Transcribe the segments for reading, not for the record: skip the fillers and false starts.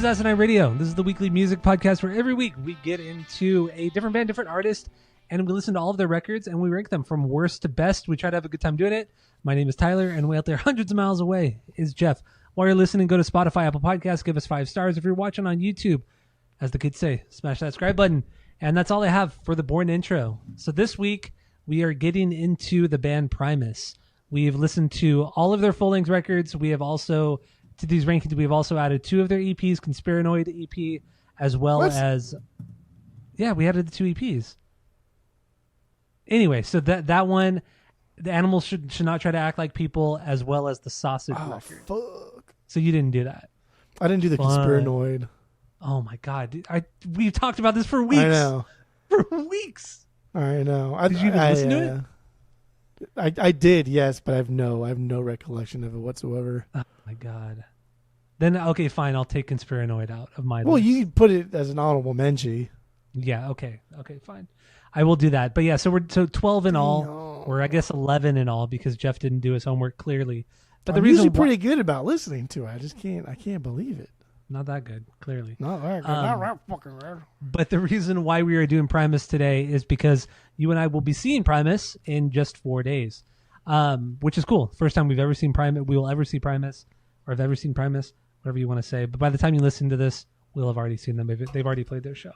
is Asinine Radio. This is the weekly music podcast where every week we get into a different band, different artist, and we listen to all of their records and we rank them from worst to best. We try to have a good time doing it. My name is Tyler, and way out there hundreds of miles away is Jeff. While you're listening, go to Spotify, Apple Podcasts, give us 5 stars. If you're watching on YouTube, as the kids say, smash that subscribe button. And that's all I have for the Born intro. So this week, we are getting into the band Primus. We've listened to all of their full-length records. We have also, to these rankings, we have also added 2 of their EPs, Conspiranoid EP, as well as... Yeah, we added the 2 EPs. Anyway, so that one, the Animals should not try to act like people, as well as the Sausage record. Fuck. So you didn't do that. I didn't do the Conspiranoid. Oh my God. Dude, we've talked about this for weeks. I know. For weeks. I know. Did you even listen to it? I did, yes, but I have no recollection of it whatsoever. Oh my God. Then, okay, fine. I'll take Conspiranoid out of my Well, list. you put it as an honorable mention. Yeah, okay. Okay, fine. I will do that. But yeah, so we're 12 in all, or I guess 11 in all, because Jeff didn't do his homework clearly. But I'm usually pretty good about listening to it. I can't believe it. Not that good, clearly. Not that good. Not that fucking good. But the reason why we are doing Primus today is because you and I will be seeing Primus in just 4 days, which is cool. First time we've ever seen Primus. We will ever see Primus, or have ever seen Primus, whatever you want to say. But by the time you listen to this, we'll have already seen them. They've already played their show.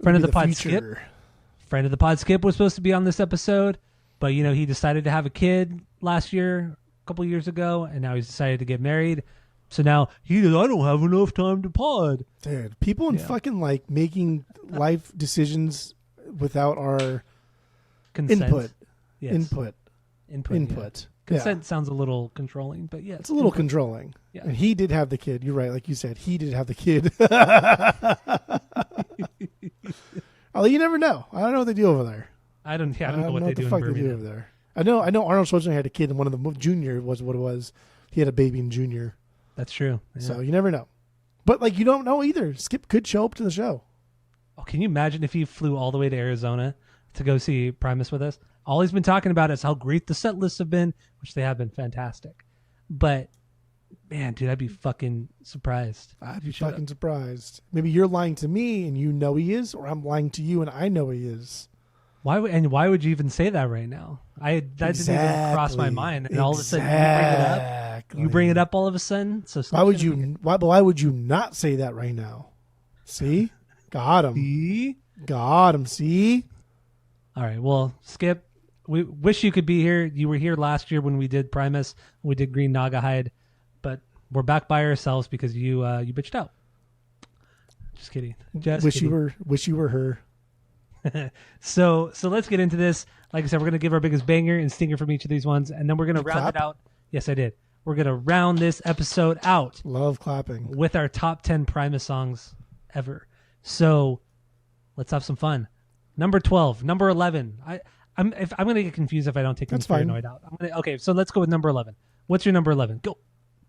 Friend of the pod, Skip. Friend of the pod, Skip, was supposed to be on this episode, but he decided to have a kid last year, a couple years ago, and now he's decided to get married. So now I don't have enough time to pod. Dude, people in fucking making life decisions without our consent. Input. Yes. Input. Yeah. Consent sounds a little controlling, but yeah. It's a little controlling. Yeah. And he did have the kid. You're right. Like you said, he did have the kid. Although you never know. I don't know what they do over there. I don't know what they do in Birmingham. They do over there. I know Arnold Schwarzenegger had a kid, and one of the Junior was what it was. He had a baby in Junior. That's true. Yeah. So you never know. But you don't know either. Skip could show up to the show. Oh, can you imagine if he flew all the way to Arizona to go see Primus with us? All he's been talking about is how great the set lists have been, which they have been fantastic. But man, dude, I'd be fucking surprised. I'd be fucking surprised. Maybe you're lying to me and you know he is, or I'm lying to you and I know he is. Why would you even say that right now? That didn't even cross my mind, and all of a sudden you bring it up all of a sudden. So why would you not say that right now? See, got him. See, got him. See. All right. Well, Skip, we wish you could be here. You were here last year when we did Primus. We did Green Nagahide, but we're back by ourselves because you bitched out. Just kidding. Wish you were her. So let's get into this. Like I said, we're going to give our biggest banger and stinger from each of these ones, and then we're going to round it out. Yes, I did. We're going to round this episode out. Love clapping. With our top 10 Primus songs ever. So let's have some fun. Number 12, number 11. I'm going to get confused if I don't take Conspiranoid out. Okay, so let's go with number 11. What's your number 11? Go.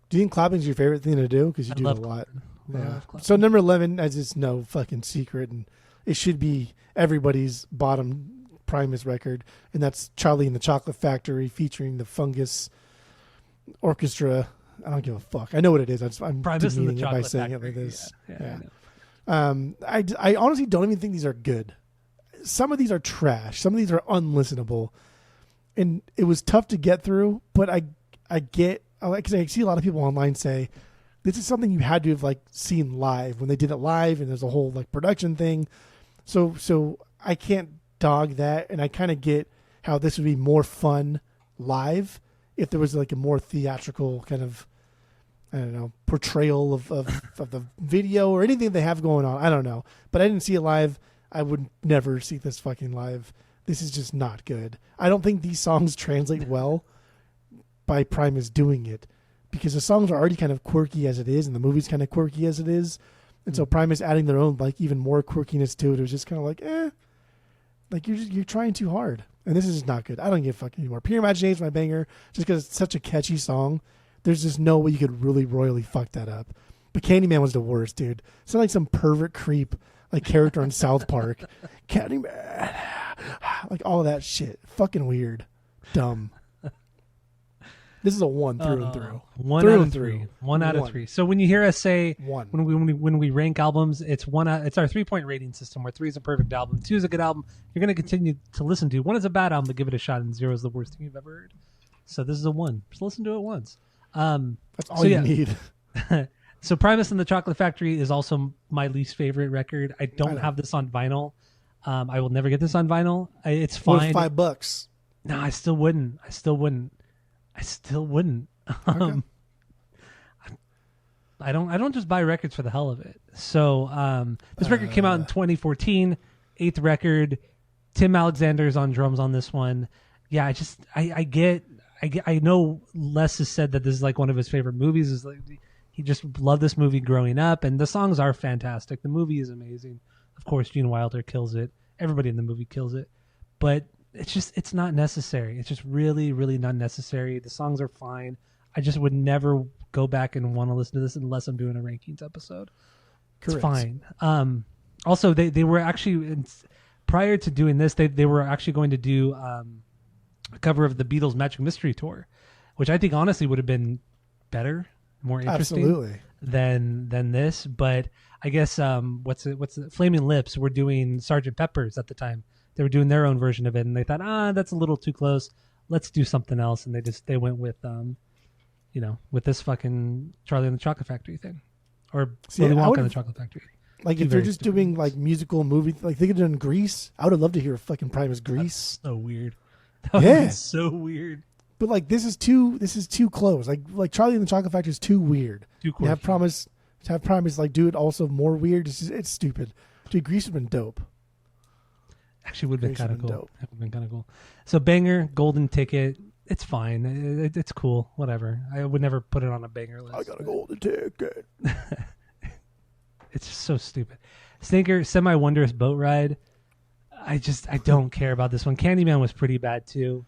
Do you think clapping is your favorite thing to do? Because you do it a lot. Yeah. So number 11, as it's no fucking secret, and it should be everybody's bottom Primus record, and that's Charlie and the Chocolate Factory featuring the Fungus Orchestra. I don't give a fuck. I know what it is. I'm demeaning it by saying it like this. Yeah. I honestly don't even think these are good. Some of these are trash. Some of these are unlistenable, and it was tough to get through. But I get, because I see a lot of people online say this is something you had to have seen live when they did it live, and there's a whole production thing. So I can't dog that, and I kind of get how this would be more fun live if there was a more theatrical kind of, I don't know, portrayal of the video or anything they have going on. I don't know, but I didn't see it live. I would never see this fucking live. This is just not good. I don't think these songs translate well by Primus doing it, because the songs are already kind of quirky as it is, and the movie's kind of quirky as it is. And so Primus adding their own even more quirkiness to it, was just kind of you're trying too hard. And this is just not good. I don't give a fuck anymore. Pure Imagination is my banger, just because it's such a catchy song. There's just no way you could really royally fuck that up. But Candyman was the worst, dude. Sounded like some pervert creep character in South Park. Candyman. All of that shit. Fucking weird. Dumb. This is a 1 through and through. 1 through out of and 3. through. 1 out of 3. So when you hear us say 1, when we rank albums, it's it's our 3-point rating system where 3 is a perfect album, 2 is a good album you're going to continue to listen to. 1 is a bad album, but give it a shot, and 0 is the worst thing you've ever heard. So this is a 1. Just listen to it once. That's all you need. So Primus and the Chocolate Factory is also my least favorite record. I don't have this on vinyl. I will never get this on vinyl. It's fine. What, $5? No, I still wouldn't. Okay. I don't just buy records for the hell of it. So this record came out in 2014, 8th record. Tim Alexander's on drums on this one. Yeah, I know Les has said that this is like one of his favorite movies. Is like he just loved this movie growing up, and the songs are fantastic. The movie is amazing. Of course, Gene Wilder kills it. Everybody in the movie kills it, but it's not necessary. It's just really, really not necessary. The songs are fine. I just would never go back and want to listen to this unless I'm doing a rankings episode. Correct. It's fine. Also, they were actually prior to doing this, they were actually going to do a cover of the Beatles' Magic Mystery Tour, which I think honestly would have been better, more interesting than this. But I guess what's the Flaming Lips were doing Sgt. Pepper's at the time. They were doing their own version of it, and they thought, that's a little too close. Let's do something else, and they went with with this fucking Charlie and the Chocolate Factory thing, or Willy Wonka and the Chocolate Factory. Like if they're just doing like musical movie, like they could do in Grease. I would have loved to hear a fucking Primus Grease. That's so weird. That would be so weird. But like this is too close. Like Charlie and the Chocolate Factory is too weird. Too close. You have Primus like do it also more weird. It's stupid. Dude, Grease would have been dope. Actually, would have been kind of cool. That would have been kind of cool. So Banger, Golden Ticket. It's fine. It's cool. Whatever. I would never put it on a banger list. I got a golden ticket. It's just so stupid. Stinker, Semi Wondrous Boat Ride. I don't care about this one. Candyman was pretty bad too.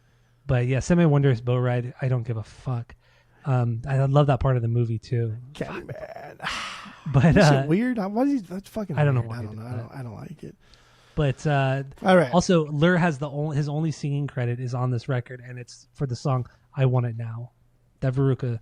But yeah, Semi Wondrous Boat Ride, I don't give a fuck. I love that part of the movie too. Candyman. But is it weird? What is that's fucking I don't weird. know. I don't like it. But all right. Also, Lur has his only singing credit is on this record, and it's for the song "I Want It Now," that Veruca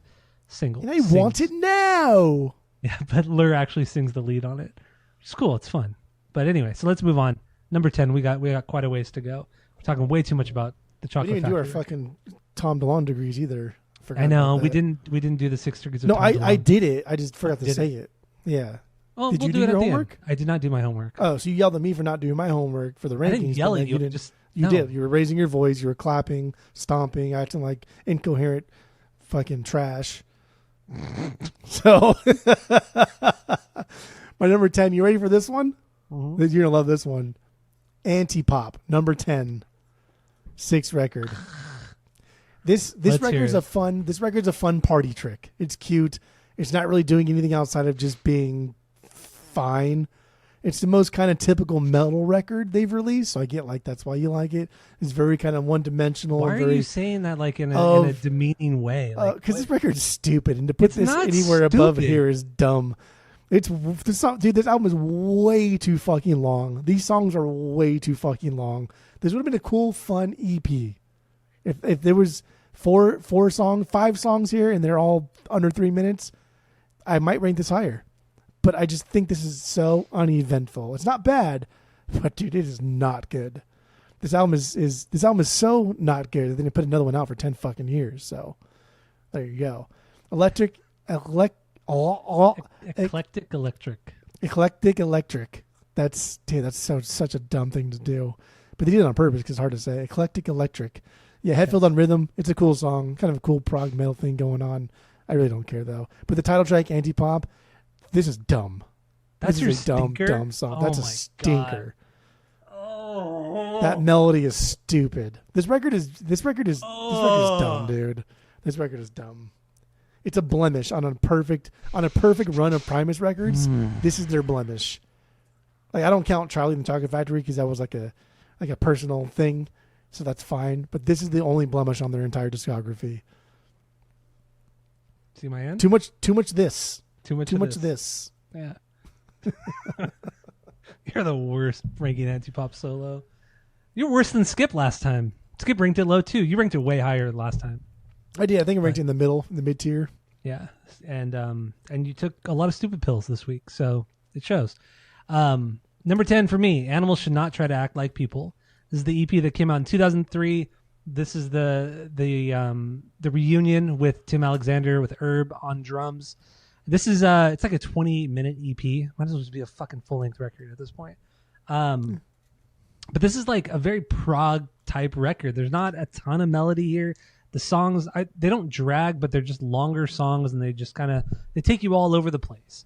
single. And I want it now. Yeah, but Lur actually sings the lead on it. It's cool. It's fun. But anyway, so let's move on. Number 10. We got quite a ways to go. We're talking way too much about the Chocolate Factory. We didn't do our fucking Tom DeLonge degrees either. I know we didn't do the 6 degrees of No, Tom DeLonge. I did it. I just forgot to say it. Yeah. Well, did we'll you do do it your at the homework? End. I did not do my homework. Oh, so you yelled at me for not doing my homework for the rankings. I didn't yell at you. You did. You were raising your voice. You were clapping, stomping, acting like incoherent fucking trash. So, my number 10. You ready for this one? Mm-hmm. You're going to love this one. Antipop, number 10. 6th record. This record's a fun party trick. It's cute. It's not really doing anything outside of just being fine. It's the most kind of typical metal record they've released, so I get like that's why you like it. It's very kind of one-dimensional. Why are you saying that like in a demeaning way? Because this record's stupid, and to put this anywhere above here is dumb. This album is way too fucking long. These songs are way too fucking long. This would have been a cool, fun EP. If there was 5 songs here, and they're all under 3 minutes, I might rank this higher. But I just think this is so uneventful. It's not bad, but dude, it is not good. This album is so not good that they put another one out for 10 fucking years. So there you go. Eclectic Electric. That's such a dumb thing to do. But they did it on purpose because it's hard to say. Eclectic Electric. Yeah, Headfield on Rhythm. It's a cool song. Kind of a cool prog metal thing going on. I really don't care though. But the title track, Antipop, this is dumb. That's this is your a dumb song. That's a stinker. God. Oh. That melody is stupid. This record is dumb, dude. This record is dumb. It's a blemish on a perfect run of Primus records. This is their blemish. Like I don't count Charlie and the Chocolate Factory because that was like a personal thing, so that's fine. But this is the only blemish on their entire discography. See my end? Too much this. Too much this. Yeah. You're the worst ranking Antipop solo. You're worse than Skip last time. Skip ranked it low too. You ranked it way higher last time. I did. I think I ranked in the middle, in the mid tier. Yeah, and you took a lot of stupid pills this week, so it shows. Number 10 for me, Animals Should Not Try to Act Like People. This is the EP that came out in 2003. This is the reunion with Tim Alexander with Herb on drums. This is it's like a 20-minute EP. Might as well just be a fucking full-length record at this point. But this is like a very prog type record. There's not a ton of melody here. The songs they don't drag, but they're just longer songs, and they just kind of they take you all over the place.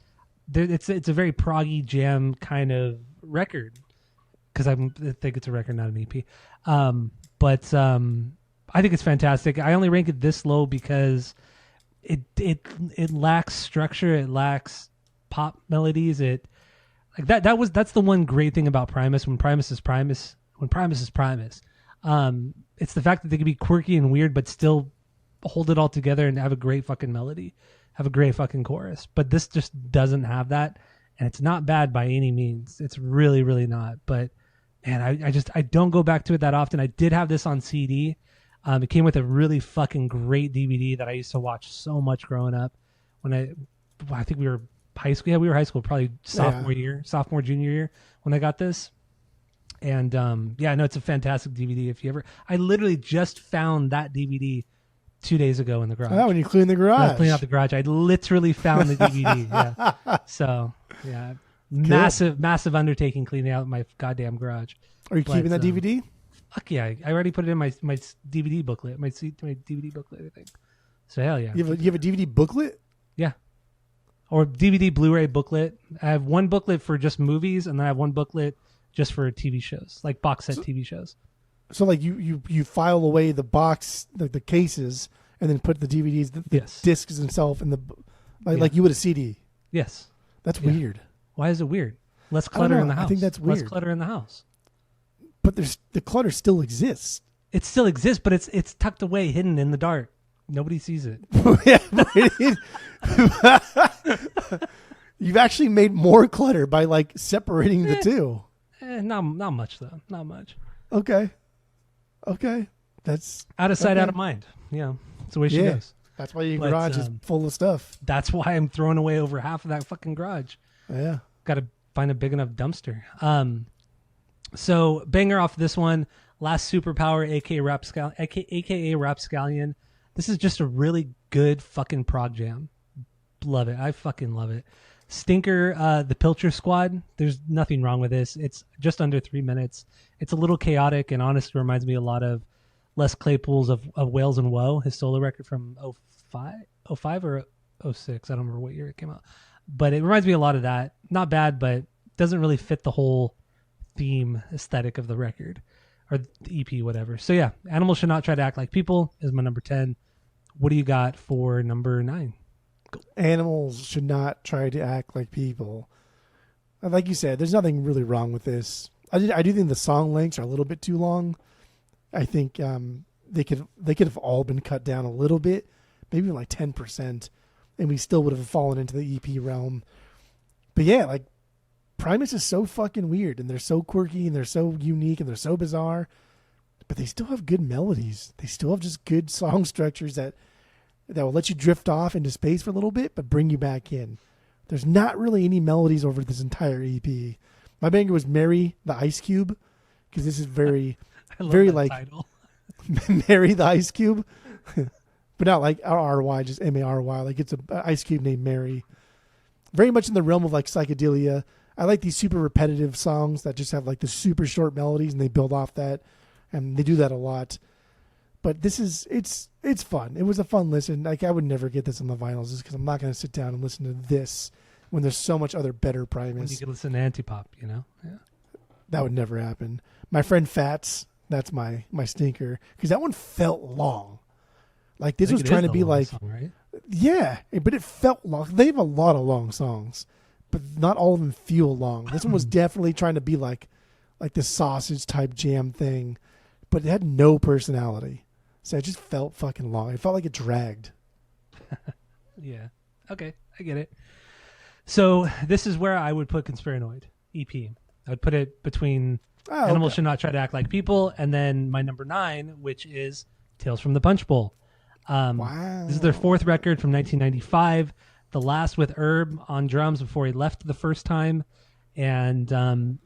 It's a very proggy jam kind of record, because I think it's a record, not an EP. But I think it's fantastic. I only rank it this low because it lacks structure. It lacks pop melodies. That's the one great thing about Primus. When Primus is Primus. It's the fact that they can be quirky and weird, but still hold it all together and have a great fucking melody, have a great fucking chorus. But this just doesn't have that, and it's not bad by any means. It's really, really not. But man, I don't go back to it that often. I did have this on CD. It came with a really fucking great DVD that I used to watch so much growing up. When I think we were high school. Yeah, we were high school, probably sophomore, junior year when I got this. And I know it's a fantastic DVD. I literally just found that DVD 2 days ago in the garage. Oh, when you clean the garage. When I cleaned out the garage, I literally found the DVD. Yeah. So yeah, massive undertaking cleaning out my goddamn garage. Are you keeping that DVD? Fuck yeah! I already put it in my DVD booklet, my DVD booklet, I think. So hell yeah! You have a DVD booklet? Yeah, or DVD Blu-ray booklet. I have one booklet for just movies, and then I have one booklet just for TV shows, like box set TV shows. So like you file away the box, the cases, and then put the DVDs, the discs themselves in the like you would a CD. Yes, that's weird. Why is it weird? Less clutter in the house. I think that's weird. Less clutter in the house. But the clutter still exists. It still exists, but it's tucked away, hidden in the dark. Nobody sees it. You've actually made more clutter by like separating the two. Not much though. Not much. Okay. That's out of sight, out of mind. Yeah, that's the way she goes. That's why your garage is full of stuff. That's why I'm throwing away over half of that fucking garage. Yeah. Got to find a big enough dumpster. So banger off this one, Last Superpower, aka Rapscallion. This is just a really good fucking prog jam. Love it. I fucking love it. Stinker, the Pilcher Squad. There's nothing wrong with this. It's just under 3 minutes. It's a little chaotic and honestly reminds me a lot of Les Claypool's of Whales and Woe, his solo record from 05 or 06. I don't remember what year it came out. But it reminds me a lot of that. Not bad, but doesn't really fit the whole theme aesthetic of the record or the EP, whatever. So yeah, Animals Should Not Try to Act Like People is my number 10. What do you got for number 9? Go. Animals should not try to act like people. Like you said, there's nothing really wrong with this. I do think the song lengths are a little bit too long. I think they could have all been cut down a little bit, maybe like 10%, and we still would have fallen into the EP realm. But yeah, like Primus is so fucking weird, and they're so quirky, and they're so unique, and they're so bizarre, but they still have good melodies. They still have just good song structures that will let you drift off into space for a little bit, but bring you back in. There's not really any melodies over this entire EP. My banger was Mary the Ice Cube, because this is very like title. Mary the Ice Cube, but not like R-Y, just M-A-R-Y. Like it's an ice cube named Mary. Very much in the realm of like psychedelia. I like these super repetitive songs that just have like the super short melodies and they build off that, and they do that a lot. But this is it's fun. It was a fun listen. Like I would never get this on the vinyls just because I'm not going to sit down and listen to this when there's so much other better Primus. When you could listen to Antipop, you know? Yeah. That would never happen. My friend Fats, that's my stinker, because that one felt long. Like this was trying to be like, song, right? Yeah, but it felt long. They have a lot of long songs, but not all of them feel long. This one was definitely trying to be like this sausage type jam thing, but it had no personality. So it just felt fucking long. It felt like it dragged. Yeah. Okay, I get it. So this is where I would put Conspiranoid EP. I would put it between Animals Should Not Try to Act Like People and then my number 9, which is Tales from the Punch Bowl. Wow. This is their fourth record from 1995, the last with Herb on drums before he left the first time. And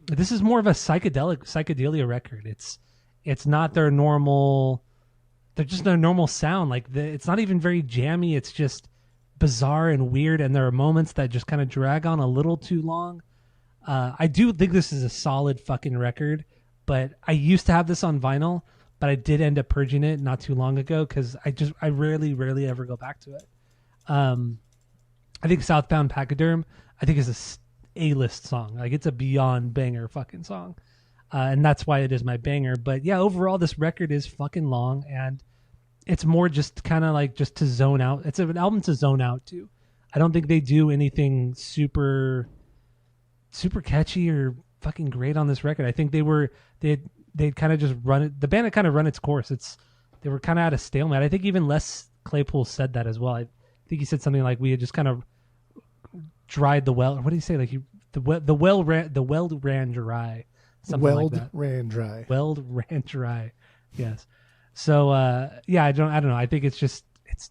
this is more of a psychedelia record. It's not their normal. They're just their normal sound. Like it's not even very jammy. It's just bizarre and weird. And there are moments that just kind of drag on a little too long. I do think this is a solid fucking record, but I used to have this on vinyl, but I did end up purging it not too long ago because I rarely ever go back to it. I think Southbound Pachyderm, I think is A-list song. Like it's a beyond banger fucking song. And that's why it is my banger. But yeah, overall this record is fucking long and it's more just kind of like just to zone out. It's an album to zone out to. I don't think they do anything super catchy or fucking great on this record. I think they'd kind of just run it. The band had kind of run its course. They were kind of at a stalemate. I think even Les Claypool said that as well. I think he said something like we had just kind of dried the well. Or what did he say? Like the well ran dry. Something like that. Ran dry. Weld ran dry. Yes. So yeah, I don't know. I think it's just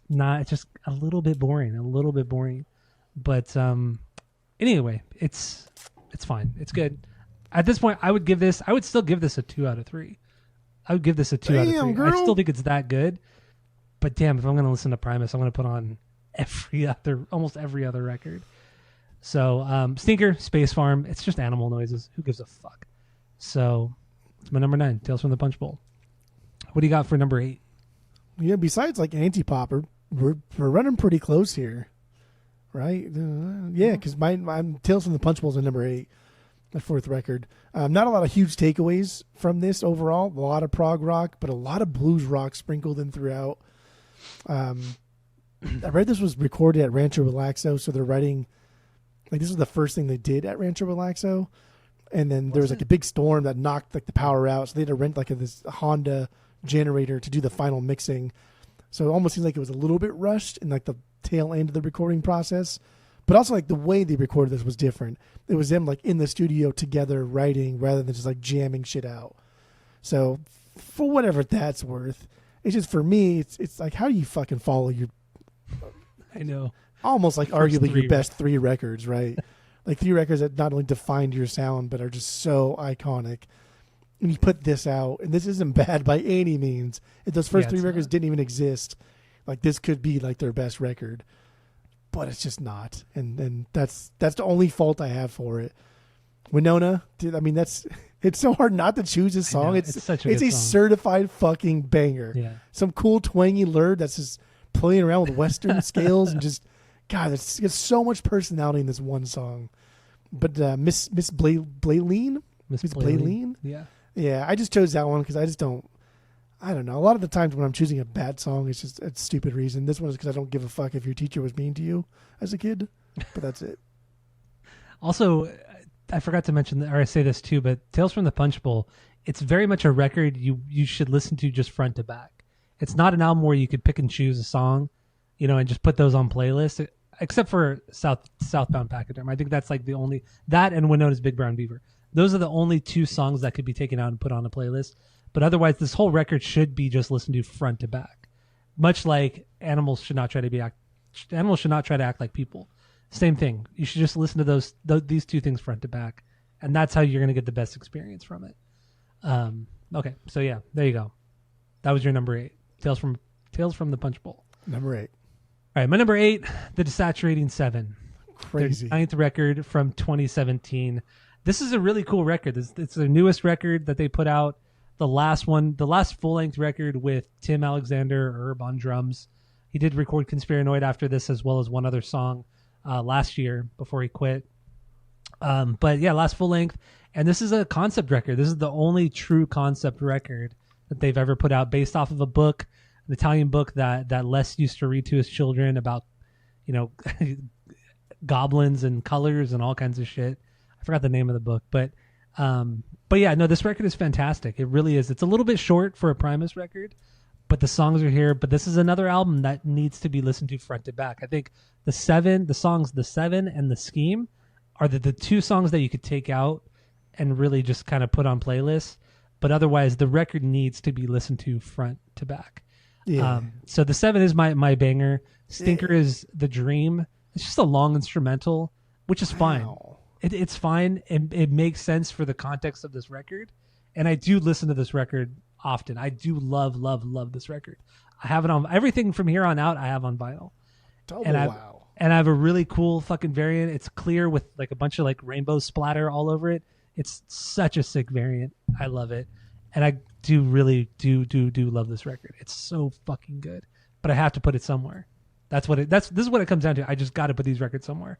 a little bit boring. But anyway, it's fine. It's good. At this point, I would still give this a 2 out of 3. I would give this a 2 out of 3. Girl. I still think it's that good. But damn, if I'm going to listen to Primus, I'm going to put on almost every other record. So Stinker, Space Farm, it's just animal noises. Who gives a fuck? So it's my number 9, Tales from the Punch Bowl. What do you got for number 8? Yeah, besides like Antipop, we're running pretty close here, right? Yeah, because my Tales from the Punch Bowl is number 8, my fourth record. Not a lot of huge takeaways from this overall. A lot of prog rock, but a lot of blues rock sprinkled in throughout. I read this was recorded at Rancho Relaxo, so they're writing like this is the first thing they did at Rancho Relaxo, and then there was like a big storm that knocked like the power out, so they had to rent like this Honda generator to do the final mixing. So it almost seems like it was a little bit rushed in like the tail end of the recording process, but also like the way they recorded this was different. It was them like in the studio together writing rather than just like jamming shit out. So for whatever that's worth, it's just for me, it's like how do you fucking follow your I know. Almost like arguably your best 3 records, right? Like 3 records that not only defined your sound, but are just so iconic. And you put this out, and this isn't bad by any means. If those first 3 records didn't even exist, like this could be like their best record. But it's just not. And that's the only fault I have for it. Winona, dude, I mean, it's so hard not to choose this song. It's such a song. Certified fucking banger. Yeah. Some cool twangy lure that's just playing around with Western scales and just, God, it's so much personality in this one song. But Miss Blaylene? Miss Blaylene? Yeah. Yeah, I just chose that one because I don't know. A lot of the times when I'm choosing a bad song, it's just a stupid reason. This one is because I don't give a fuck if your teacher was mean to you as a kid. But that's it. Also, I forgot to mention, or I say this too, but Tales from the Punch Bowl, it's very much a record you should listen to just front to back. It's not an album where you could pick and choose a song, and just put those on playlists, except for Southbound Pachyderm. I think that's like the only, that and Winona's Big Brown Beaver. Those are the only 2 songs that could be taken out and put on a playlist. But otherwise, this whole record should be just listened to front to back. Much like animals should not try to act like people. Same thing. You should just listen to these 2 things front to back, and that's how you're going to get the best experience from it. Okay, so yeah, there you go. That was your number 8. Tales from the Punch Bowl. Number 8. All right, my number 8, The Desaturating 7. Crazy. Their 9th record from 2017. This is a really cool record. It's their newest record that they put out. The last full-length record with Tim Alexander, Herb on drums. He did record Conspiranoid after this, as well as one other song last year before he quit. But yeah, last full-length. And this is a concept record. This is the only true concept record that they've ever put out, based off of a book, an Italian book that Les used to read to his children about, goblins and colors and all kinds of shit. I forgot the name of the book, but yeah, no, this record is fantastic. It really is. It's a little bit short for a Primus record, but the songs are here. But this is another album that needs to be listened to front to back. I think the songs, The Seven and The Scheme are the 2 songs that you could take out and really just kind of put on playlists. But otherwise, the record needs to be listened to front to back. Yeah. So the 7 is my banger. Stinker is The Dream. It's just a long instrumental, which is fine. It's fine. It makes sense for the context of this record. And I do listen to this record often. I do love this record. I have it on everything from here on out. I have on vinyl. And I have a really cool fucking variant. It's clear with like a bunch of like rainbow splatter all over it. It's such a sick variant. I love it. And I do really do love this record. It's so fucking good. But I have to put it somewhere. This is what it comes down to. I just got to put these records somewhere.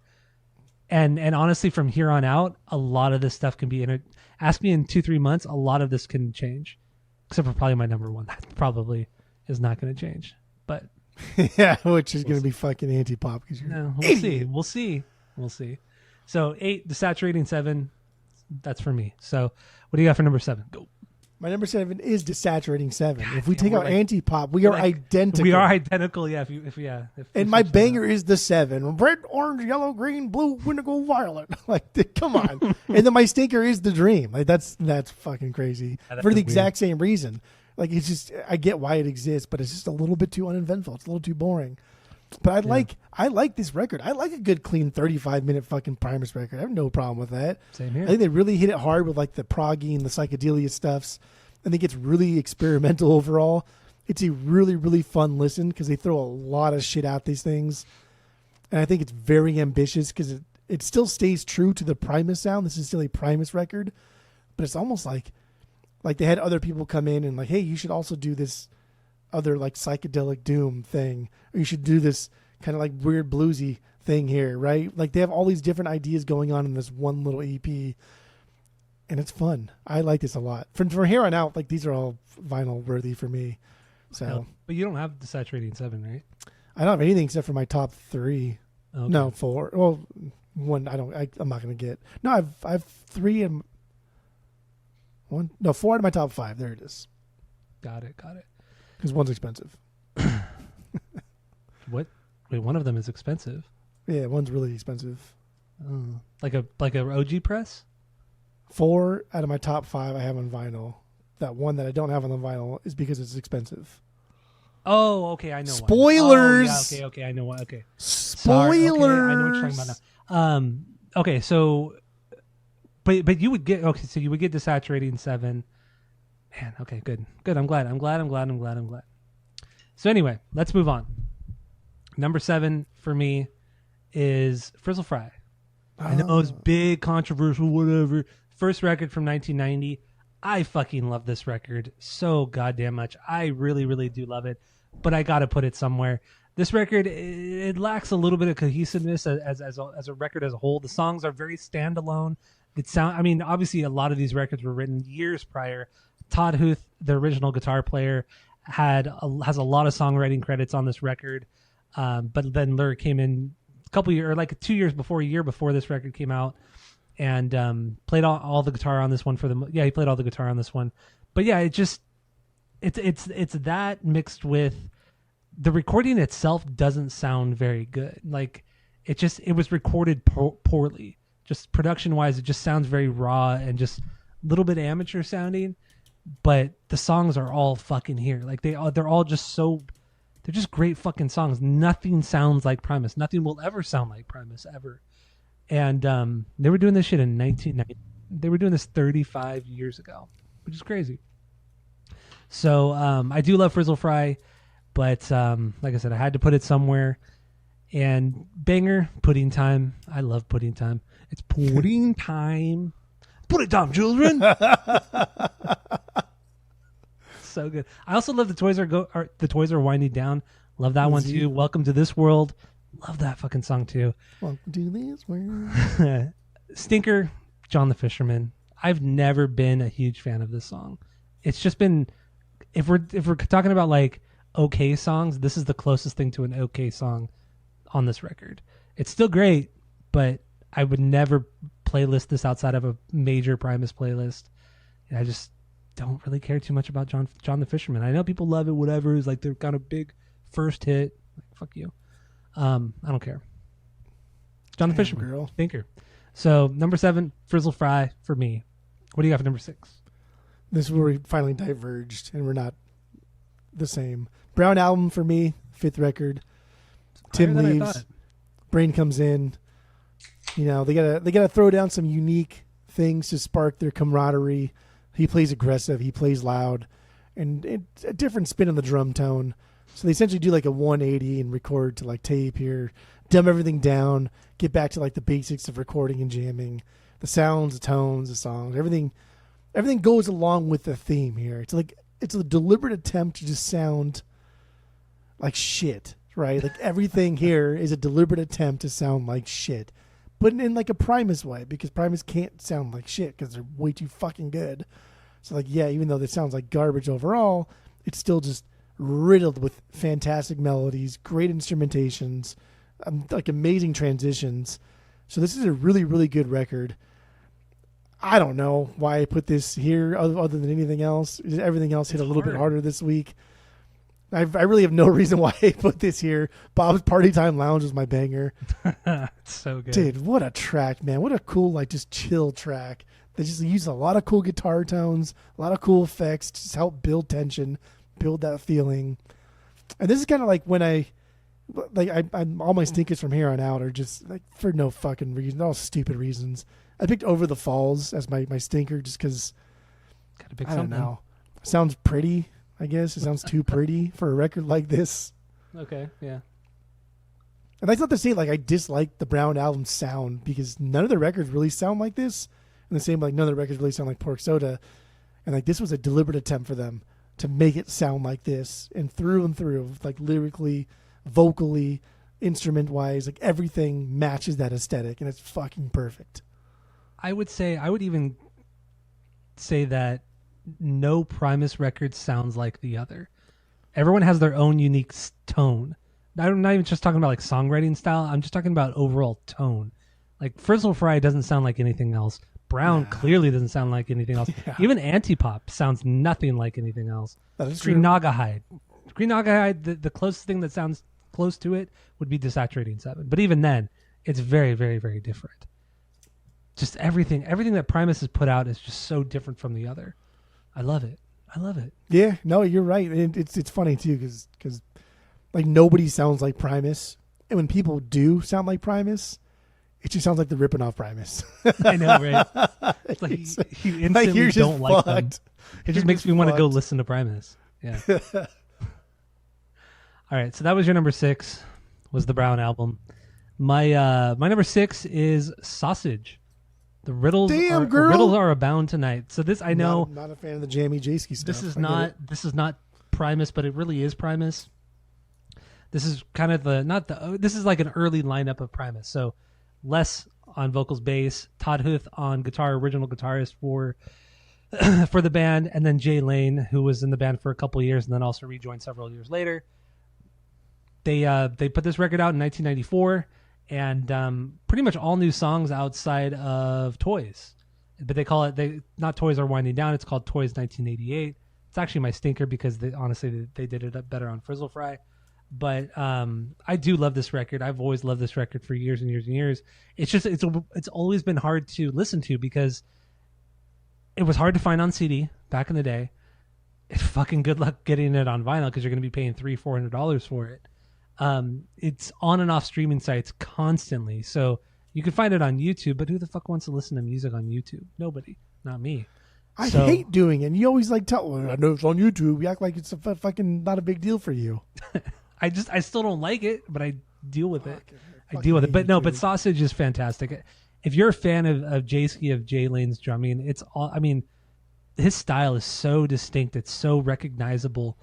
And honestly, from here on out, a lot of this stuff can be in it. Ask me in 2-3 months, a lot of this can change. Except for probably my number one. That probably is not going to change. But yeah, which is going to be fucking anti-pop. No, we'll see. So 8, Desaturating 7. That's for me. So what do you got for number 7? Go. My number 7 is Desaturating 7. If we take out anti-pop, we are identical. We are identical, yeah. And my banger is the 7. Red, orange, yellow, green, blue, indigo, violet. Like, come on. And then my stinker is The Dream. Like, that's fucking crazy. For the exact same reason. Like, it's just, I get why it exists, but it's just a little bit too uneventful. It's a little too boring. But I like this record. I like a good, clean 35-minute fucking Primus record. I have no problem with that. Same here. I think they really hit it hard with like the proggy and the psychedelia stuffs. I think it's really experimental overall. It's a really, really fun listen because they throw a lot of shit out these things. And I think it's very ambitious because it still stays true to the Primus sound. This is still a Primus record. But it's almost like they had other people come in and like, hey, you should also do this other like psychedelic doom thing, or you should do this kind of like weird bluesy thing here, right? Like they have all these different ideas going on in this one little EP, and it's fun. I like this a lot. From here on out, like these are all vinyl worthy for me. So, but you don't have Desaturating 7, right? I don't have anything except for my top 3. Okay. No, 4. Well, 1. I'm not gonna get. No, I've 3 and 1. No, 4 out of my top 5. There it is. Got it. Because 1's expensive. What? Wait, one of them is expensive. Yeah, 1's really expensive. Like a OG press? 4 out of my top 5 I have on vinyl. That one that I don't have on the vinyl is because it's expensive. Oh, okay, I know. Spoilers. Oh, yeah, okay, I know what. Okay. Spoilers. Sorry, okay, I know what you're talking about now. Okay, so, but you would get so you would get Desaturating 7. Man, okay, good. I'm glad. So anyway, let's move on. Number 7 for me is Frizzle Fry. I know it's big, controversial, whatever. First record from 1990. I fucking love this record so goddamn much. I really, really do love it, but I got to put it somewhere. This record, it lacks a little bit of cohesiveness as a record as a whole. The songs are very standalone. Obviously, a lot of these records were written years prior. Todd Huth, the original guitar player, has a lot of songwriting credits on this record. But then Lur came in a year before this record came out, and played all the guitar on this one for them. Yeah, he played all the guitar on this one. But yeah, it's that mixed with the recording itself doesn't sound very good. Like it was recorded poorly. Just production wise, it just sounds very raw and just a little bit amateur sounding. But the songs are all fucking here. Like they're all just they're just great fucking songs. Nothing sounds like Primus. Nothing will ever sound like Primus ever. And they were doing this shit in 1990. They were doing this 35 years ago, which is crazy. So I do love Frizzle Fry, but like I said, I had to put it somewhere. And banger, Pudding Time. I love Pudding Time. It's pudding time. Pudding time, children. So good. I also love the Toys Are Winding Down. Love that one too. Welcome to This World. Love that fucking song too. Welcome to this world. Stinker, John the Fisherman. I've never been a huge fan of this song. It's just been, if we're talking about like okay songs, this is the closest thing to an okay song on this record. It's still great, but I would never playlist this outside of a major Primus playlist. And I just don't really care too much about John the Fisherman. I know people love it, whatever. It's like their kind of big first hit. Like, fuck you. I don't care. John the Fisherman. Girl. Stinker. So number 7, Frizzle Fry for me. What do you got for number 6? This is where we finally diverged, and we're not the same. Brown Album for me, 5th record. Tim leaves. Brain comes in. You know, they gotta throw down some unique things to spark their camaraderie. He plays aggressive. He plays loud, and it's a different spin on the drum tone. So they essentially do like a 180 and record to like tape here, dumb everything down, get back to like the basics of recording and jamming, the sounds, the tones, the songs, everything goes along with the theme here. It's a deliberate attempt to just sound like shit, right? Like everything here is a deliberate attempt to sound like shit, but in like a Primus way, because Primus can't sound like shit because they're way too fucking good. So like, yeah, even though it sounds like garbage overall, it's still just riddled with fantastic melodies, great instrumentations, like amazing transitions. So this is a really, really good record. I don't know why I put this here other than anything else. Everything else hit a little bit harder this week. I really have no reason why I put this here. Bob's Party Time Lounge was my banger. It's so good. Dude, what a track, man. What a cool, like, just chill track. They just use a lot of cool guitar tones, a lot of cool effects, just help build tension, build that feeling. And this is kind of like when I'm all my stinkers from here on out are just like for no fucking reason, all stupid reasons. I picked Over the Falls as my stinker just because I don't know. Sounds pretty, I guess. It sounds too pretty for a record like this. Okay, yeah. And that's not to say like I dislike the Brown Album sound, because none of the records really sound like this. And the same, like, none of the records really sound like Pork Soda. And like this was a deliberate attempt for them to make it sound like this, and through, like lyrically, vocally, instrument wise, like everything matches that aesthetic, and it's fucking perfect. I would even say that no Primus record sounds like the other. Everyone has their own unique tone. I'm not even just talking about like songwriting style. I'm just talking about overall tone. Like Frizzle Fry doesn't sound like anything else. Brown clearly doesn't sound like anything else. Yeah. Even Antipop sounds nothing like anything else. That is Green true. Naga Hide. Green Naga Hide, the closest thing that sounds close to it would be Desaturating 7. But even then, it's very, very, very different. Just everything that Primus has put out is just so different from the other. I love it. Yeah, no, you're right. And it's funny too, because like nobody sounds like Primus, and when people do sound like Primus, it just sounds like they're ripping off Primus. I know, right? It's like you instantly like don't like them. It just makes me want to go listen to Primus. Yeah. All right, so that was your number 6, was the Brown Album. My number 6 is Sausage. The riddles are abound tonight. So this, I know, not a fan of the Jamie Jaski stuff. This is not Primus, but it really is Primus. This is kind of this is like an early lineup of Primus. So Les on vocals, bass, Todd Huth on guitar, original guitarist for the band, and then Jay Lane, who was in the band for a couple of years and then also rejoined several years later. They put this record out in 1994, and pretty much all new songs outside of Toys. But they call it, not Toys Are Winding Down, it's called Toys 1988. It's actually my stinker because honestly they did it up better on Frizzle Fry. But I do love this record. I've always loved this record for years and years and years. It's just it's always been hard to listen to because it was hard to find on CD back in the day. Fucking good luck getting it on vinyl because you're going to be paying $300-$400 for it. It's on and off streaming sites constantly, so you can find it on YouTube. But who the fuck wants to listen to music on YouTube? Nobody, not me. I hate doing it. And you always like tell. Well, I know it's on YouTube. You act like it's a fucking not a big deal for you. I still don't like it, but I deal with it. I deal with it. But no, but Sausage is fantastic. If you're a fan of Jaski, of Jay Lane's drumming, it's all. I mean, his style is so distinct. It's so recognizable.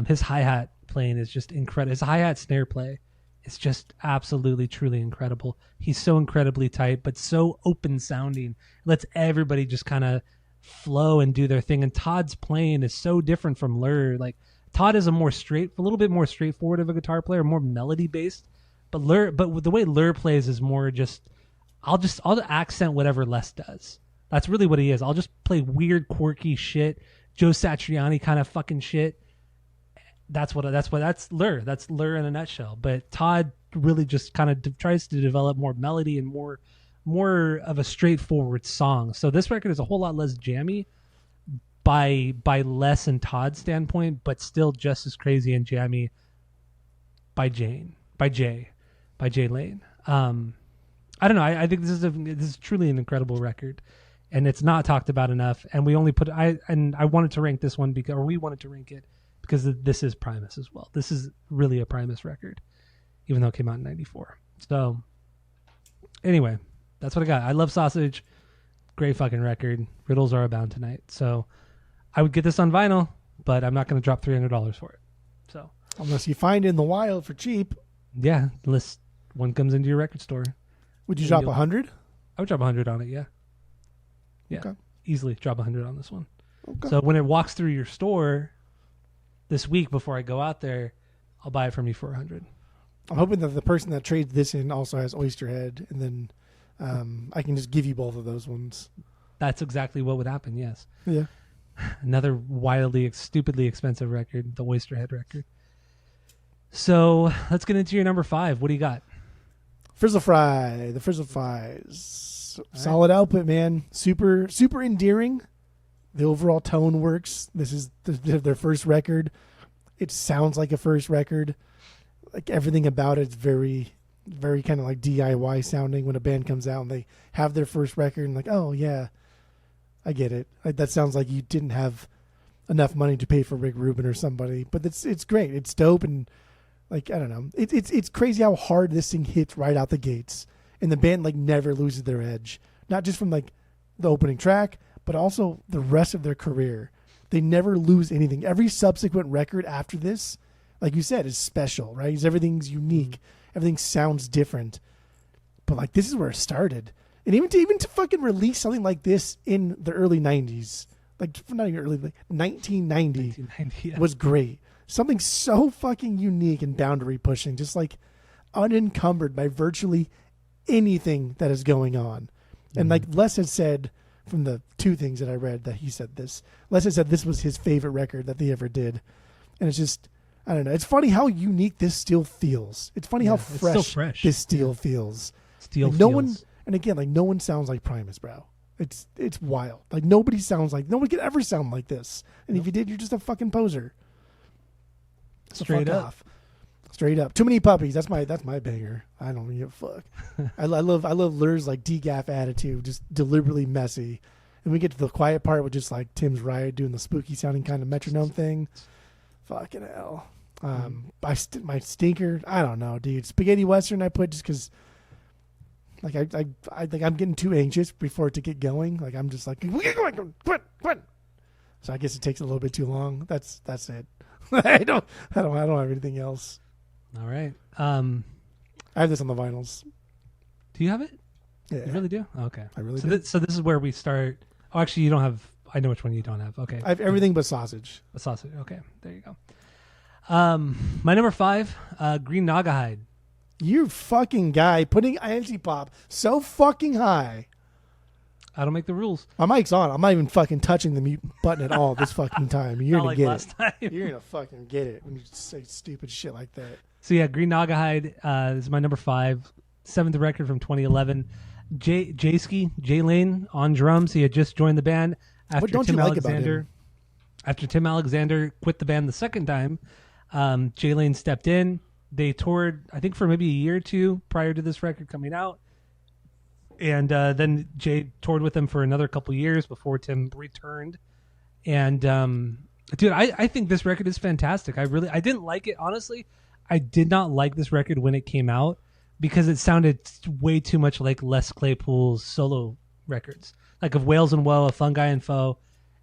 His hi-hat playing is just incredible. His hi-hat snare play is just absolutely, truly incredible. He's so incredibly tight, but so open sounding. Lets everybody just kind of flow and do their thing. And Todd's playing is so different from Lur. Like Todd is a little bit more straightforward of a guitar player, more melody based. But the way Lur plays is more just I'll accent whatever Les does. That's really what he is. I'll just play weird, quirky shit, Joe Satriani kind of fucking shit. That's Lur. That's Lur in a nutshell. But Todd really just kind of tries to develop more melody and more of a straightforward song. So this record is a whole lot less jammy, by Les and Todd's standpoint, but still just as crazy and jammy by Jay Lane. I don't know. I think this is truly an incredible record, and it's not talked about enough. And we only I wanted to rank this one we wanted to rank it because this is Primus as well. This is really a Primus record, even though it came out in '94. So anyway, that's what I got. I love Sausage. Great fucking record. Riddles are abound tonight. So I would get this on vinyl, but I'm not going to drop $300 for it. So unless you find it in the wild for cheap. Yeah, unless one comes into your record store. Would you drop 100? I would drop 100 on it. Yeah. Okay. Easily drop 100 on this one. Okay. So when it walks through your store this week before I go out there, I'll buy it from you for 100. I'm hoping that the person that trades this in also has Oysterhead, and then I can just give you both of those ones. That's exactly what would happen. Yes. Yeah. Another wildly, stupidly expensive record, the Oysterhead record. So let's get into your number 5. What do you got? Frizzle Fry, the Frizzle Fries. Solid output, man. Super endearing. The overall tone works. This is their first record. It sounds like a first record. Like everything about it's very, very kind of like DIY sounding when a band comes out and they have their first record and like, oh yeah, I get it. That sounds like you didn't have enough money to pay for Rick Rubin or somebody, but it's great. It's dope, and like, I don't know. It's crazy how hard this thing hits right out the gates. And the band like never loses their edge. Not just from like the opening track, but also the rest of their career. They never lose anything. Every subsequent record after this, like you said, is special, right? Because everything's unique. Everything sounds different. But like this is where it started. And even to fucking release something like this in the early 90s, like not even early, like 1990 yeah. was great. Something so fucking unique and boundary pushing, just like unencumbered by virtually anything that is going on. And like Les had said, from the 2 things that I read that he said this, Les had said this was his favorite record that they ever did. And it's just, I don't know. It's funny how unique this still feels. It's funny how fresh this still feels. Still like feels. No one, and again, like no one sounds like Primus, bro. It's wild. Like no one could ever sound like this. And if you did, you're just a fucking poser. So Straight up. Too Many Puppies. That's my banger. I don't give a fuck. I love Lur's like degaff attitude, just deliberately messy. And we get to the quiet part with just like Tim's Riot doing the spooky sounding kind of metronome thing. Fucking hell. My stinker. I don't know, dude. Spaghetti Western I put just because like I think I'm getting too anxious before it to get going. Like I'm just like quit. So I guess it takes a little bit too long. That's it. I don't have anything else. All right. I have this on the vinyls. Do you have it? Yeah. You really do? Okay. I really do. So this is where we start. Oh, actually, you don't have. I know which one you don't have. Okay. I have everything but Sausage. A sausage. Okay. There you go. My number 5, Green Naugahyde. You fucking guy putting Antipop so fucking high. I don't make the rules. My mic's on. I'm not even fucking touching the mute button at all this fucking time. You're going to get last time. You're going to fucking get it when you say stupid shit like that. So yeah, Green Naugahyde is my number 5. 7th record from 2011. Jay Lane on drums. He had just joined the band after what don't Tim you like Alexander. About him? After Tim Alexander quit the band the second time, Jay Lane stepped in. They toured, I think, for maybe a year or 2 prior to this record coming out. And then Jay toured with them for another couple years before Tim returned. And dude, I think this record is fantastic. I didn't like it, honestly. I did not like this record when it came out because it sounded way too much like Les Claypool's solo records, like of Whales and Woe, of Fungi and Foe.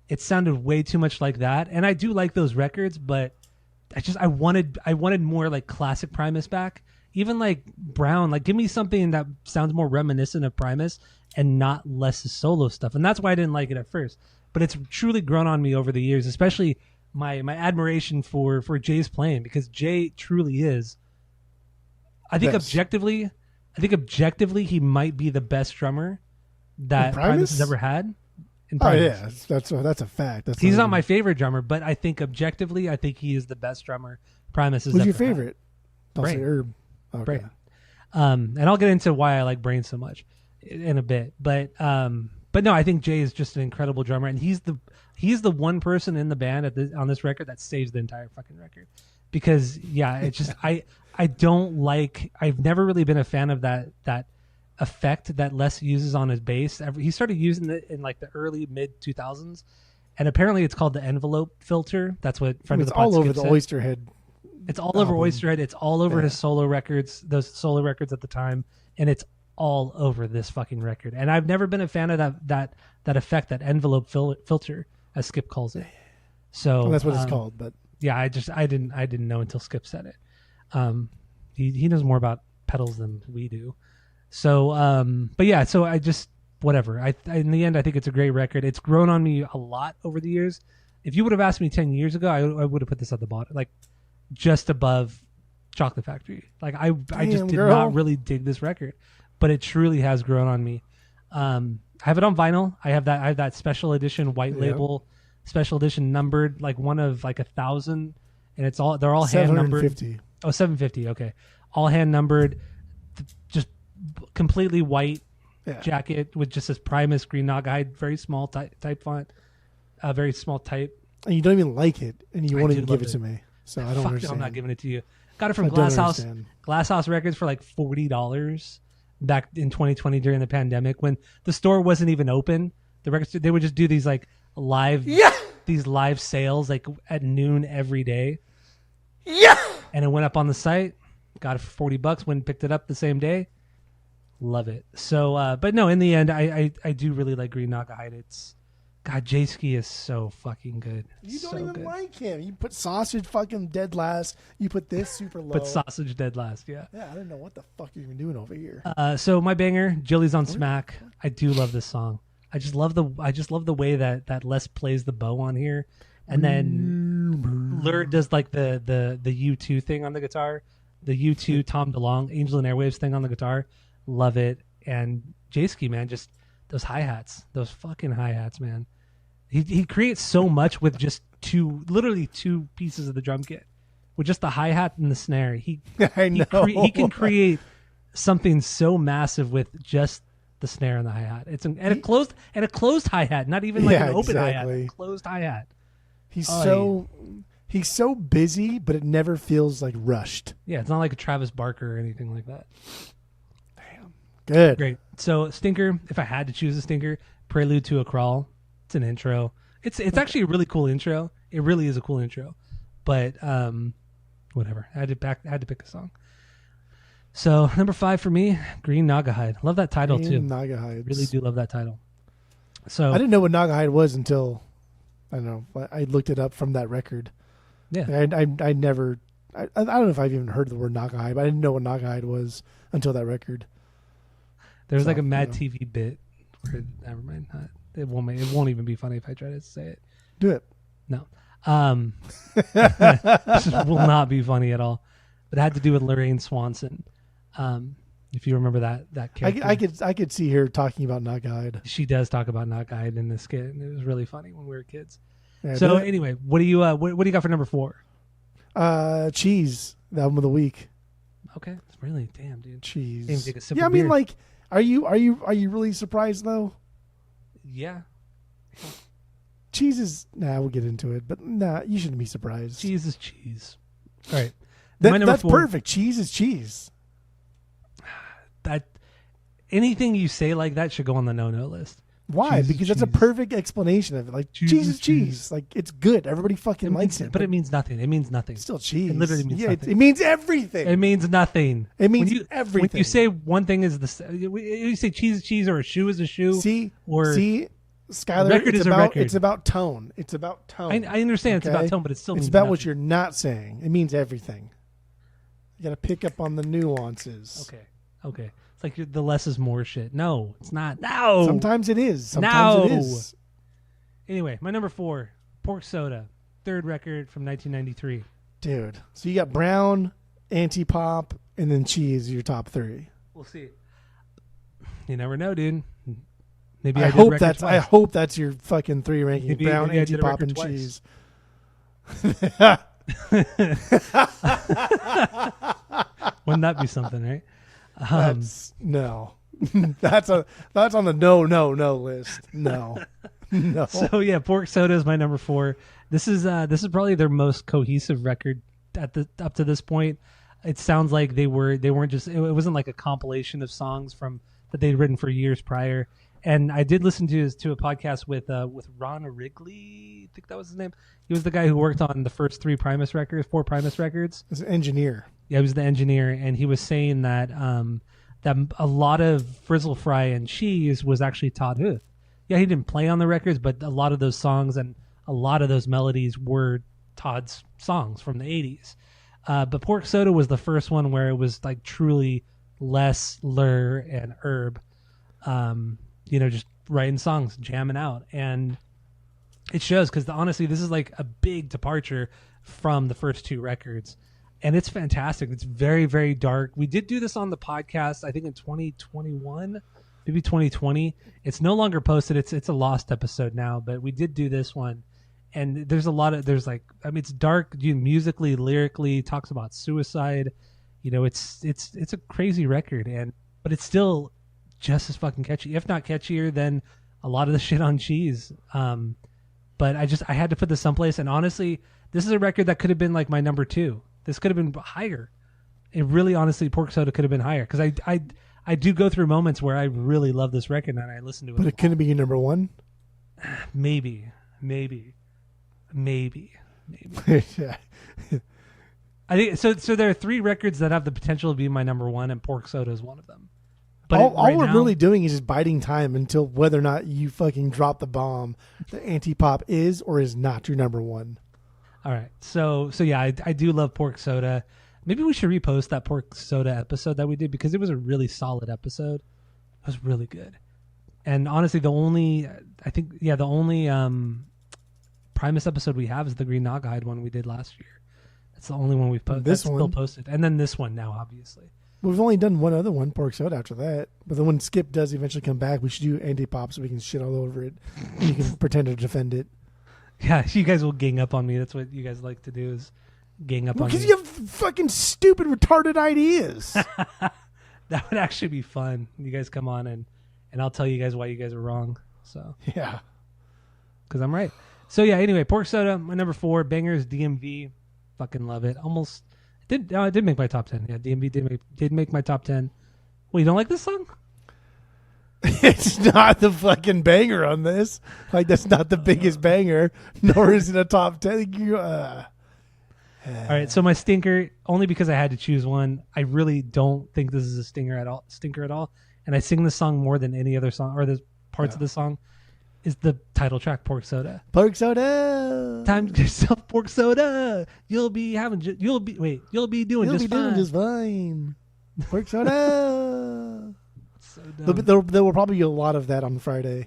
It sounded way too much like that, and I do like those records, but I wanted more like classic Primus back. Even like Brown, like give me something that sounds more reminiscent of Primus and not less solo stuff, and that's why I didn't like it at first. But it's truly grown on me over the years, especially my admiration for Jay's playing, because Jay truly is. I think objectively, he might be the best drummer that Primus has ever had. Oh yeah, that's a fact. He's not my favorite drummer, but I think objectively, he is the best drummer Primus has ever had. Who's your favorite? Don't say Herb. Okay. Brain. And I'll get into why I like Brain so much in a bit, but no, I think Jay is just an incredible drummer, and he's he's the one person in the band on this record that saves the entire fucking record. Because it's just I don't like. I've never really been a fan of that effect that Les uses on his bass. He started using it in like the early mid 2000s, and apparently it's called the envelope filter. That's what friend of the pod all over Skip the said. Oysterhead. It's all over Oysterhead. It's all over his solo records, those solo records at the time, and it's all over this fucking record. And I've never been a fan of that effect, that envelope filter, as Skip calls it. So well, that's what it's called. But yeah, I didn't know until Skip said it. He knows more about pedals than we do. So but yeah, so I just whatever. I in the end I think it's a great record. It's grown on me a lot over the years. If you would have asked me 10 years ago, I would have put this at the bottom, like just above Chocolate Factory. Like I just did not really dig this record, but it truly has grown on me. I have it on vinyl. I have that special edition white label, special edition numbered, like one of like 1,000, and they're all hand numbered. 750. Oh, 750. Okay, all hand numbered, just completely white jacket with just this Primus green Naugahyde, very small type font, very small type. And you don't even like it, and you won't even give it to me. So I don't understand. I'm not giving it to you. Got it from Glass House Records for like $40 back in 2020 during the pandemic when the store wasn't even open. The records, they would just do these like these live sales like at noon every day. Yeah. And it went up on the site. Got it for $40. Went and picked it up the same day. Love it. So, but no, in the end, I do really like Green Naugahyde. It's God, J-Ski is so fucking good. You don't even like him. You put Sausage fucking dead last. You put this super low. Put Sausage dead last, yeah. Yeah, I don't know what the fuck you're even doing over here. So my banger, Jilly's on Smack. I do love this song. I just love the way that Les plays the bow on here. And then Lur does like the U2 thing on the guitar. The U2 Tom DeLonge, Angel and Airwaves thing on the guitar. Love it. And J-Ski, man, just those hi-hats. Those fucking hi-hats, man. He creates so much with just literally two pieces of the drum kit, with just the hi hat and the snare. He can create something so massive with just the snare and the hi hat. It's a closed hi hat, not even like an open hi hat, a closed hi hat. He's so busy, but it never feels like rushed. Yeah, it's not like a Travis Barker or anything like that. Damn, good, great. So stinker, if I had to choose a stinker, Prelude to a Crawl. It's an intro. It's actually a really cool intro. It really is a cool intro. But whatever. I had to pick a song. So number 5 for me, Green Naugahyde. Love that title too. Naugahyde. Really do love that title. So I didn't know what Naugahyde was until I don't know. I looked it up from that record. Yeah. I never. I don't know if I've even heard the word Naugahyde, but I didn't know what Naugahyde was until that record. There's like a Mad TV bit. Never mind. It won't even be funny if I try to say it. Do it. No. This will not be funny at all. But it had to do with Lorraine Swanson. If you remember that character. I could see her talking about Naugahyde. She does talk about Naugahyde in this skit, and it was really funny when we were kids. Yeah, so anyway, what do you got for number 4? Cheese, the album of the week. Okay. Really? Damn, dude. Cheese. Yeah, I mean, like, are you really surprised though? Yeah. Cheese is we'll get into it, but you shouldn't be surprised. Cheese is cheese. All right. That's 4, perfect. Cheese is cheese. That anything you say like that should go on the no-no list. Why? Because that's a perfect explanation of it. Like cheese is cheese. Like it's good. Everybody fucking likes it. But it means nothing. It means nothing. It's still cheese. It literally means nothing. It means everything. It means nothing. It means everything. When you say one thing is you say cheese is cheese or a shoe is a shoe. See, Skylar, it's about tone. It's about tone. I understand it's about tone, but it still means it's about nothing. What you're not saying. It means everything. You got to pick up on the nuances. Okay. It's like the less is more shit. No, it's not. No. Sometimes it is. Sometimes it is. Anyway, my number 4, Pork Soda, 3rd record from 1993. Dude, so you got Brown, Anti-Pop, and then Cheese, your top 3. We'll see. You never know, dude. Maybe I hope that's your fucking 3 ranking. Maybe, Brown, maybe Anti-Pop, and Cheese. Wouldn't that be something, right? No. That's on the no list. No. No. So yeah, Pork Soda is my number 4. This is probably their most cohesive record up to this point. It sounds like they weren't just, it wasn't like a compilation of songs that they'd written for years prior. And I did listen to a podcast with Ron Wrigley, I think that was his name. He was the guy who worked on the first 4 Primus records. He's an engineer. Yeah, he was the engineer, and he was saying that that a lot of Frizzle Fry and Cheese was actually Todd Huth. Yeah, he didn't play on the records, but a lot of those songs and a lot of those melodies were Todd's songs from the 80s. But Pork Soda was the first one where it was like truly Les, Lur, and Herb, just writing songs, jamming out. And it shows because honestly, this is like a big departure from the first 2 records. And it's fantastic. It's very, very dark. We did do this on the podcast, I think in 2021, maybe 2020. It's no longer posted. It's a lost episode now, but we did do this one. And it's dark musically, lyrically, talks about suicide. It's a crazy record, but it's still just as fucking catchy, if not catchier than a lot of the shit on Cheese. But I had to put this someplace, and honestly, this is a record that could have been like my number 2. This could have been higher. It really, honestly, Pork Soda could have been higher because I do go through moments where I really love this record and I listen to it. But it couldn't be your number 1? Maybe. Yeah. I think so. So there are 3 records that have the potential to be my number 1, and Pork Soda is one of them. But all we're really doing is just biding time until whether or not you fucking drop the bomb. The anti-pop is or is not your number 1. All right. So yeah, I do love Pork Soda. Maybe we should repost that Pork Soda episode that we did because it was a really solid episode. It was really good. And honestly, the only Primus episode we have is the Green Knockahide one we did last year. That's the only one we've posted. That's still posted. And then this one now, obviously. We've only done one other one, Pork Soda, after that. But then when Skip does eventually come back, we should do anti-pop so we can shit all over it. And you can pretend to defend it. Yeah, you guys will gang up on me. That's what you guys like to do is gang up on me. Because you have fucking stupid, retarded ideas. That would actually be fun. You guys come on and I'll tell you guys why you guys are wrong. So yeah. Because I'm right. So yeah, anyway, Pork Soda, my number 4. Bangers, DMV. Fucking love it. Almost. It did make my top 10. Yeah, DMV did make my top 10. Well, you don't like this song? It's not the fucking banger on this. Like, that's not the biggest banger, nor is it a top 10. All right, so my stinker, only because I had to choose one, I really don't think this is a stinker at all. And I sing this song more than any other song, or the parts of the song, is the title track, Pork Soda. Pork Soda! Time to yourself, Pork Soda! You'll be doing just fine. Pork Soda! So there will probably be a lot of that on Friday.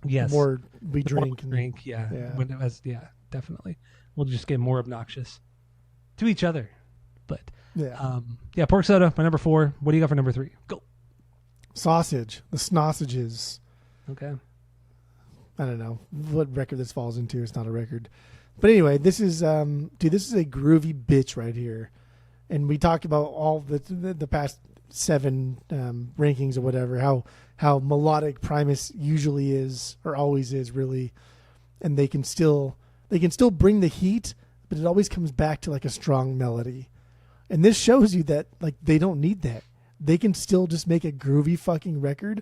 Yes. The more we drink. Yeah. Definitely. We'll just get more obnoxious to each other. But yeah, Pork Soda, my number 4. What do you got for number 3? Go. Sausage. The Snossages. Okay. I don't know what record this falls into. It's not a record. But anyway, this is this is a groovy bitch right here. And we talked about all the past 7 rankings or whatever, how melodic Primus usually is or always is, really. And they can still bring the heat, but it always comes back to like a strong melody. And this shows you that like they don't need that. They can still just make a groovy fucking record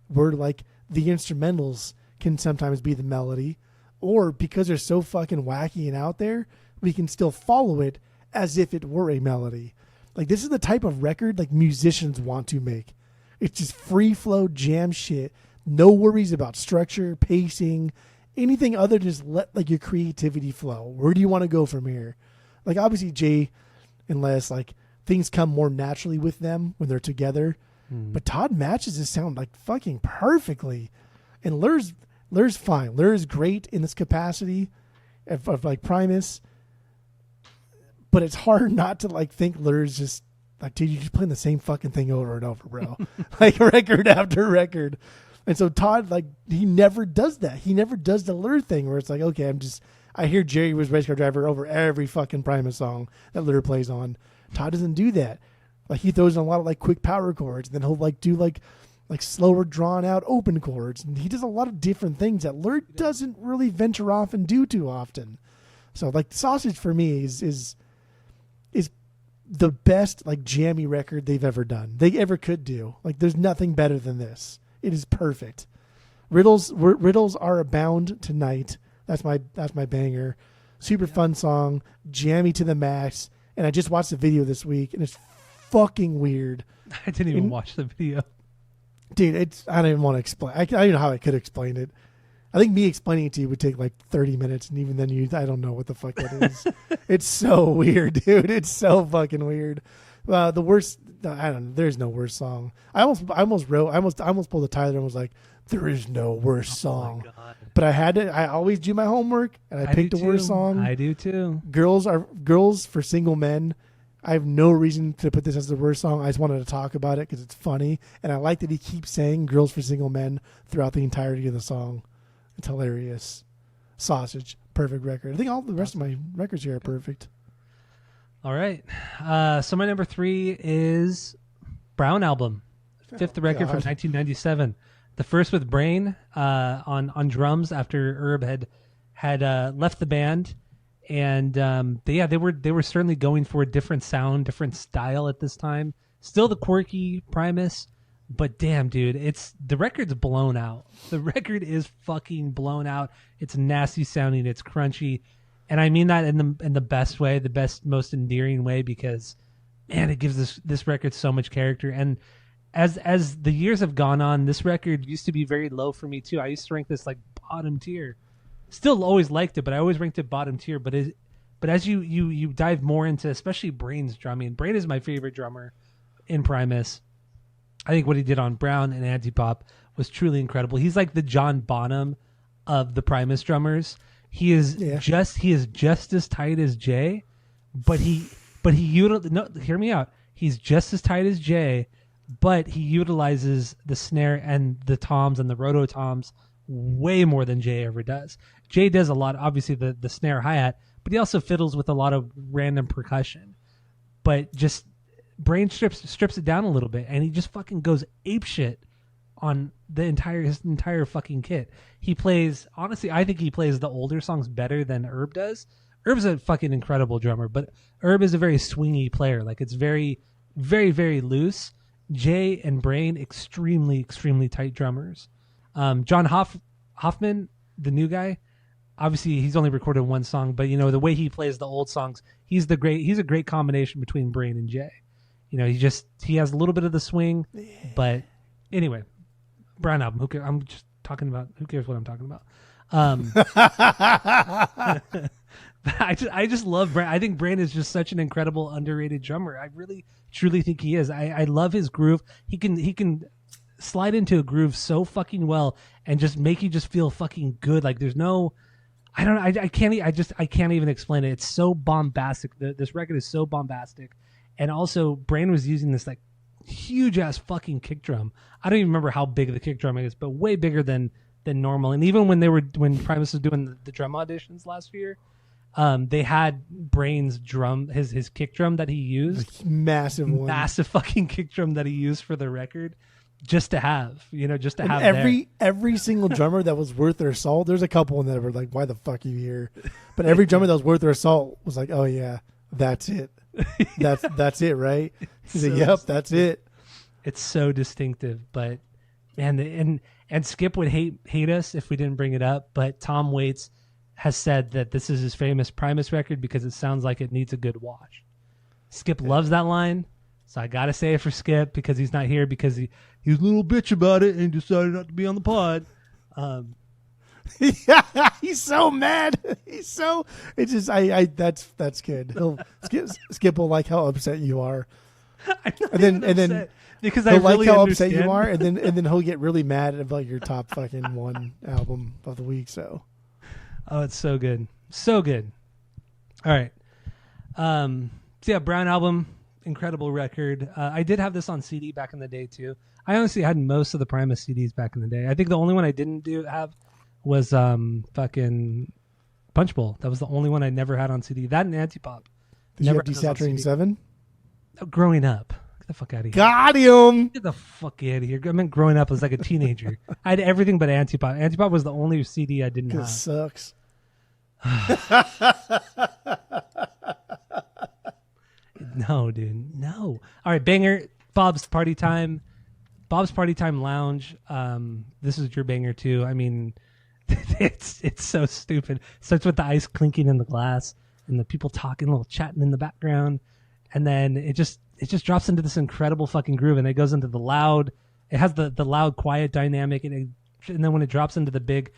where like the instrumentals can sometimes be the melody, or because they're so fucking wacky and out there, we can still follow it as if it were a melody. Like, this is the type of record like musicians want to make. It's just free flow jam shit. No worries about structure, pacing, anything other than just let like your creativity flow. Where do you want to go from here? Like, obviously Jay and Les, like, things come more naturally with them when they're together. But Todd matches his sound like fucking perfectly. And Lur's fine. Lur is great in this capacity of like Primus. But it's hard not to like think Lur's just like, dude, you're just playing the same fucking thing over and over, bro. Like record after record. And so Todd, like, he never does that. He never does the Lur thing where it's like, okay, I hear Jerry was Race Car Driver over every fucking Primus song that Lur plays on. Todd doesn't do that. Like, he throws in a lot of like quick power chords. And then he'll like do like like slower drawn out open chords. And he does a lot of different things that Lurd doesn't really venture off and do too often. So like Sausage for me is the best like jammy record they've ever done. They ever could do. Like there's nothing better than this. It is perfect. Riddles are abound tonight. That's my banger. Super fun song, jammy to the max. And I just watched the video this week, and it's fucking weird. I didn't even watch the video. Dude, I don't even want to explain. I don't know how I could explain it. I think me explaining it to you would take like 30 minutes, and even then, I don't know what the fuck that is. It's so weird, dude. It's so fucking weird. The worst. I don't know. There's no worse song. I almost pulled a Tyler and was like, there is no worse song. But I had to. I always do my homework, and I picked the worst song. I do too. Girls for Single Men. I have no reason to put this as the worst song. I just wanted to talk about it because it's funny, and I like that he keeps saying "Girls for Single Men" throughout the entirety of the song. It's hilarious. Sausage, perfect record. I think all the rest of my records here are perfect. All right. So my number 3 is Brown Album, fifth record from 1997. The first with Brain on drums after Herb had left the band, and they were certainly going for a different sound, different style at this time. Still the quirky Primus. But damn, dude, the record's blown out. The record is fucking blown out. It's nasty sounding. It's crunchy, and I mean that in the best way, the best, most endearing way, because man, it gives this record so much character. And as the years have gone on, this record used to be very low for me too. I used to rank this like bottom tier. Still always liked it, but I always ranked it bottom tier. But as you dive more into, especially Brain's drumming, Brain is my favorite drummer in Primus. I think what he did on Brown and Antipop was truly incredible. He's like the John Bonham of the Primus drummers. He is just as tight as Jay, but hear me out. He's just as tight as Jay, but he utilizes the snare and the toms and the roto toms way more than Jay ever does. Jay does a lot, obviously the snare hi-hat, but he also fiddles with a lot of random percussion. But just Brain strips it down a little bit, and he just fucking goes apeshit on his entire fucking kit. He plays, honestly, I think he plays the older songs better than Herb does. Herb's a fucking incredible drummer, but Herb is a very swingy player. Like, it's very, very, very loose. Jay and Brain, extremely, extremely tight drummers. John Hoffman, the new guy, obviously he's only recorded one song, but you know the way he plays the old songs, he's a great combination between Brain and Jay. You know, he has a little bit of the swing, but anyway, Brown Album. Who cares? I'm just talking about. Who cares what I'm talking about? I just love Brain. I think Brain is just such an incredible, underrated drummer. I really, truly think he is. I love his groove. He can slide into a groove so fucking well and just make you just feel fucking good. Like there's no, I don't know. I can't even explain it. It's so bombastic. This record is so bombastic. And also, Brain was using this like huge ass fucking kick drum. I don't even remember how big the kick drum is, but way bigger than normal. And even when Primus was doing the drum auditions last year, they had Brain's drum, his kick drum that he used, massive fucking kick drum that he used for the record, just to have. Every single drummer that was worth their salt. There's a couple in that were like, "Why the fuck are you here?" But every drummer that was worth their salt was like, "Oh yeah, that's it." That's it, right? He's like, "Yep, that's it." It's so distinctive, but man, and Skip would hate us if we didn't bring it up. But Tom Waits has said that this is his famous Primus record because it sounds like it needs a good wash. Skip loves that line, so I gotta say it for Skip because he's not here because he's a little bitch about it and decided not to be on the pod. Yeah, he's so mad. It's just that's good. Skip will like how upset you are, and then because he'll really like how understand. upset you are, and then he'll get really mad about your top fucking one album of the week. So, oh, it's so good, so good. All right, so yeah, Brown Album, incredible record. I did have this on CD back in the day too. I honestly had most of the Primus CDs back in the day. I think the only one I didn't have was fucking Punch Bowl. That was the only one I never had on CD. That and Antipop. Did you have Desaturating 7? Growing up. Get the fuck out of here. Got him. Get the fuck out of here. I meant growing up as like a teenager. I had everything but Antipop. Antipop was the only CD I didn't have. It sucks. No, dude. No. All right, banger. Bob's Party Time. Bob's Party Time Lounge. This is your banger too. I mean, it's so stupid. Starts with the ice clinking in the glass and the people talking, a little chatting in the background, and then it just drops into this incredible fucking groove, and it goes into the loud. It has the loud quiet dynamic, and then when it drops into the big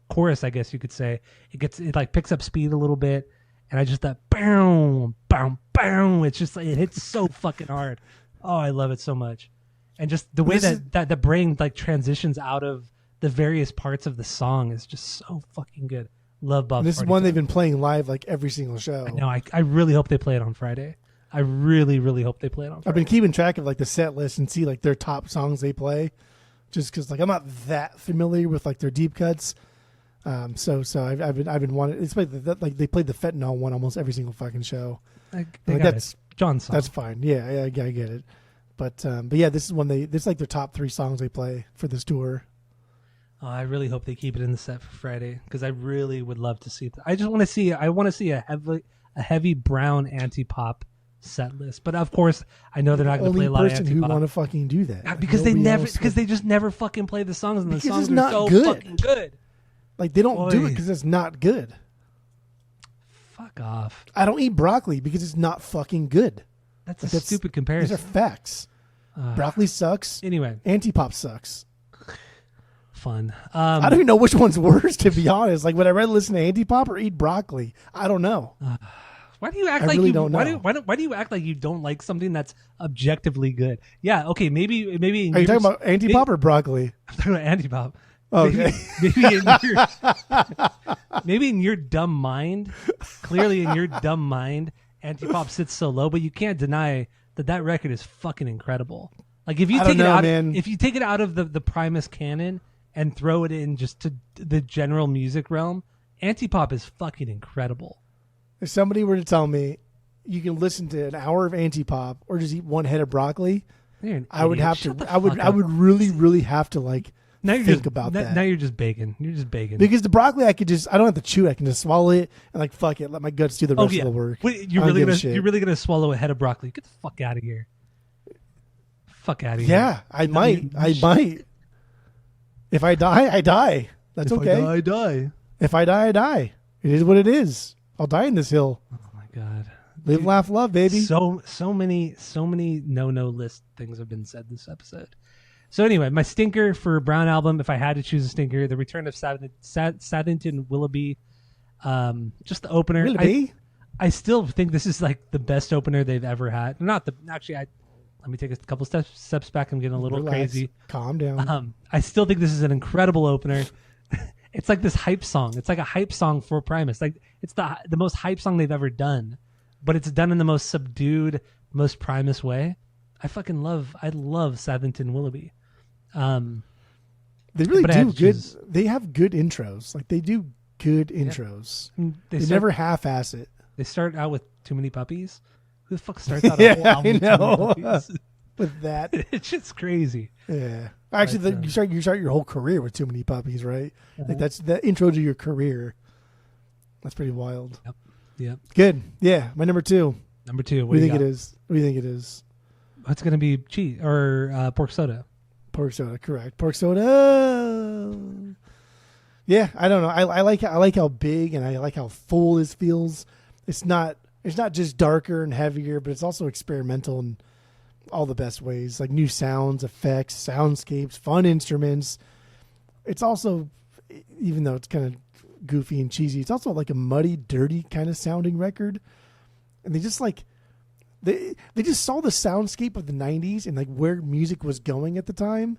chorus, I guess you could say, it like picks up speed a little bit, and I just that boom, boom, boom. It's just like it hits so fucking hard. Oh, I love it so much, and just the way that the brain like transitions out of the various parts of the song is just so fucking good. Love Bob's. This is one they've been playing live like every single show. I know. I really hope they play it on Friday. I really, really hope they play it on Friday. I've been keeping track of like the set list and see like their top songs they play, just because like I'm not that familiar with like their deep cuts. So I've been wanting. It's like they played the Fentanyl one almost every single fucking show. That's John's song. That's fine. Yeah, I get it. But yeah, this is this is like their top 3 songs they play for this tour. Oh, I really hope they keep it in the set for Friday because I really would love to see it. I want to see a heavy brown anti-pop set list. But of course, I know they're not going to play a lot of anti-pop. Who want to fucking do that? Because they just never fucking play the songs, and the songs are so fucking good. Like they don't do it because it's not good. Fuck off. I don't eat broccoli because it's not fucking good. That's a stupid comparison. These are facts. Broccoli sucks. Anyway, anti-pop sucks. Fun. I don't even know which one's worse, to be honest. Like, would I rather listen to anti-pop or eat broccoli? I don't know. Why do you act like you don't know? Why do you act like you don't like something that's objectively good? Yeah, okay, maybe. Are you talking about anti-pop or broccoli? I'm talking about anti-pop. Okay. Maybe in your dumb mind, clearly in your dumb mind, anti-pop sits so low, but you can't deny that record is fucking incredible. Like if you take it out of the Primus canon and throw it in just to the general music realm, anti-pop is fucking incredible. If somebody were to tell me you can listen to an hour of anti-pop or just eat one head of broccoli, I would have to. I would really have to like think about that. Now you're just begging. You're just begging. Because the broccoli, I don't have to chew it. I can just swallow it and like fuck it, let my guts do the rest of the work. Wait, you're really gonna swallow a head of broccoli? Get the fuck out of here. Fuck out of here. Yeah, I might. If I die, I die. That's okay. If I die. If I die, I die. It is what it is. I'll die in this hill. Oh my god. Live, laugh, love, baby. So many no list things have been said this episode. So anyway, my stinker for Brown album, if I had to choose a stinker, the return of Saddington Willoughby. Just the opener. Willoughby? I still think this is like the best opener they've ever had. Let me take a couple steps back. I'm getting a little crazy. Calm down. I still think this is an incredible opener. It's like this hype song. It's like a hype song for Primus. Like it's the most hype song they've ever done, but it's done in the most subdued, most Primus way. I love Saddington Willoughby. They really do good. They have good intros. Like they do good intros. They never half-ass it. They start out with Too Many Puppies. Who the fuck starts out a whole album with Too Many Puppies? With that, it's just crazy. Yeah, actually, you start your whole career with Too Many Puppies, right? Like that's the intro to your career. That's pretty wild. Yep. Good. Yeah, my number 2. Number 2. What do you think it is? What do you think it is? It's going to be cheese or pork soda. Pork soda, correct. Pork soda. Yeah, I don't know. I like how big and I like how full this feels. It's not just darker and heavier, but it's also experimental in all the best ways. Like new sounds, effects, soundscapes, fun instruments. It's also, even though it's kind of goofy and cheesy, it's also like a muddy, dirty kind of sounding record. And they just like they just saw the soundscape of the 90s and like where music was going at the time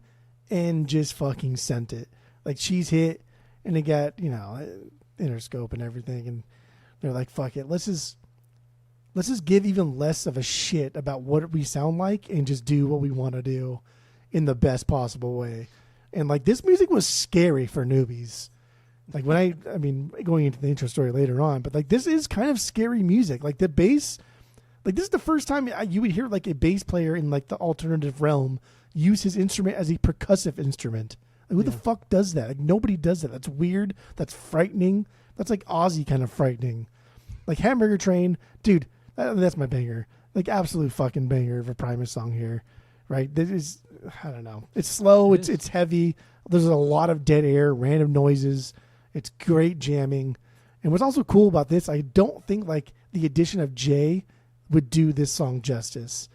and just fucking sent it. Like Cheese hit and they got, Interscope and everything, and they're like, fuck it, let's just give even less of a shit about what we sound like and just do what we want to do in the best possible way. And like this music was scary for newbies. Like when I mean, going into the intro story later on, but like this is kind of scary music. Like the bass Like, this is the first time you would hear like a bass player in like the alternative realm use his instrument as a percussive instrument. Like, who the fuck does that? Like, nobody does that. That's weird. That's frightening. That's like Ozzy kind of frightening. Like, Hamburger Train, dude, that's my banger. Like, absolute fucking banger of a Primus song here, right? This is, I don't know. It's slow. It's heavy. There's a lot of dead air, random noises. It's great jamming. And what's also cool about this, I don't think like the addition of Jay would do this song justice.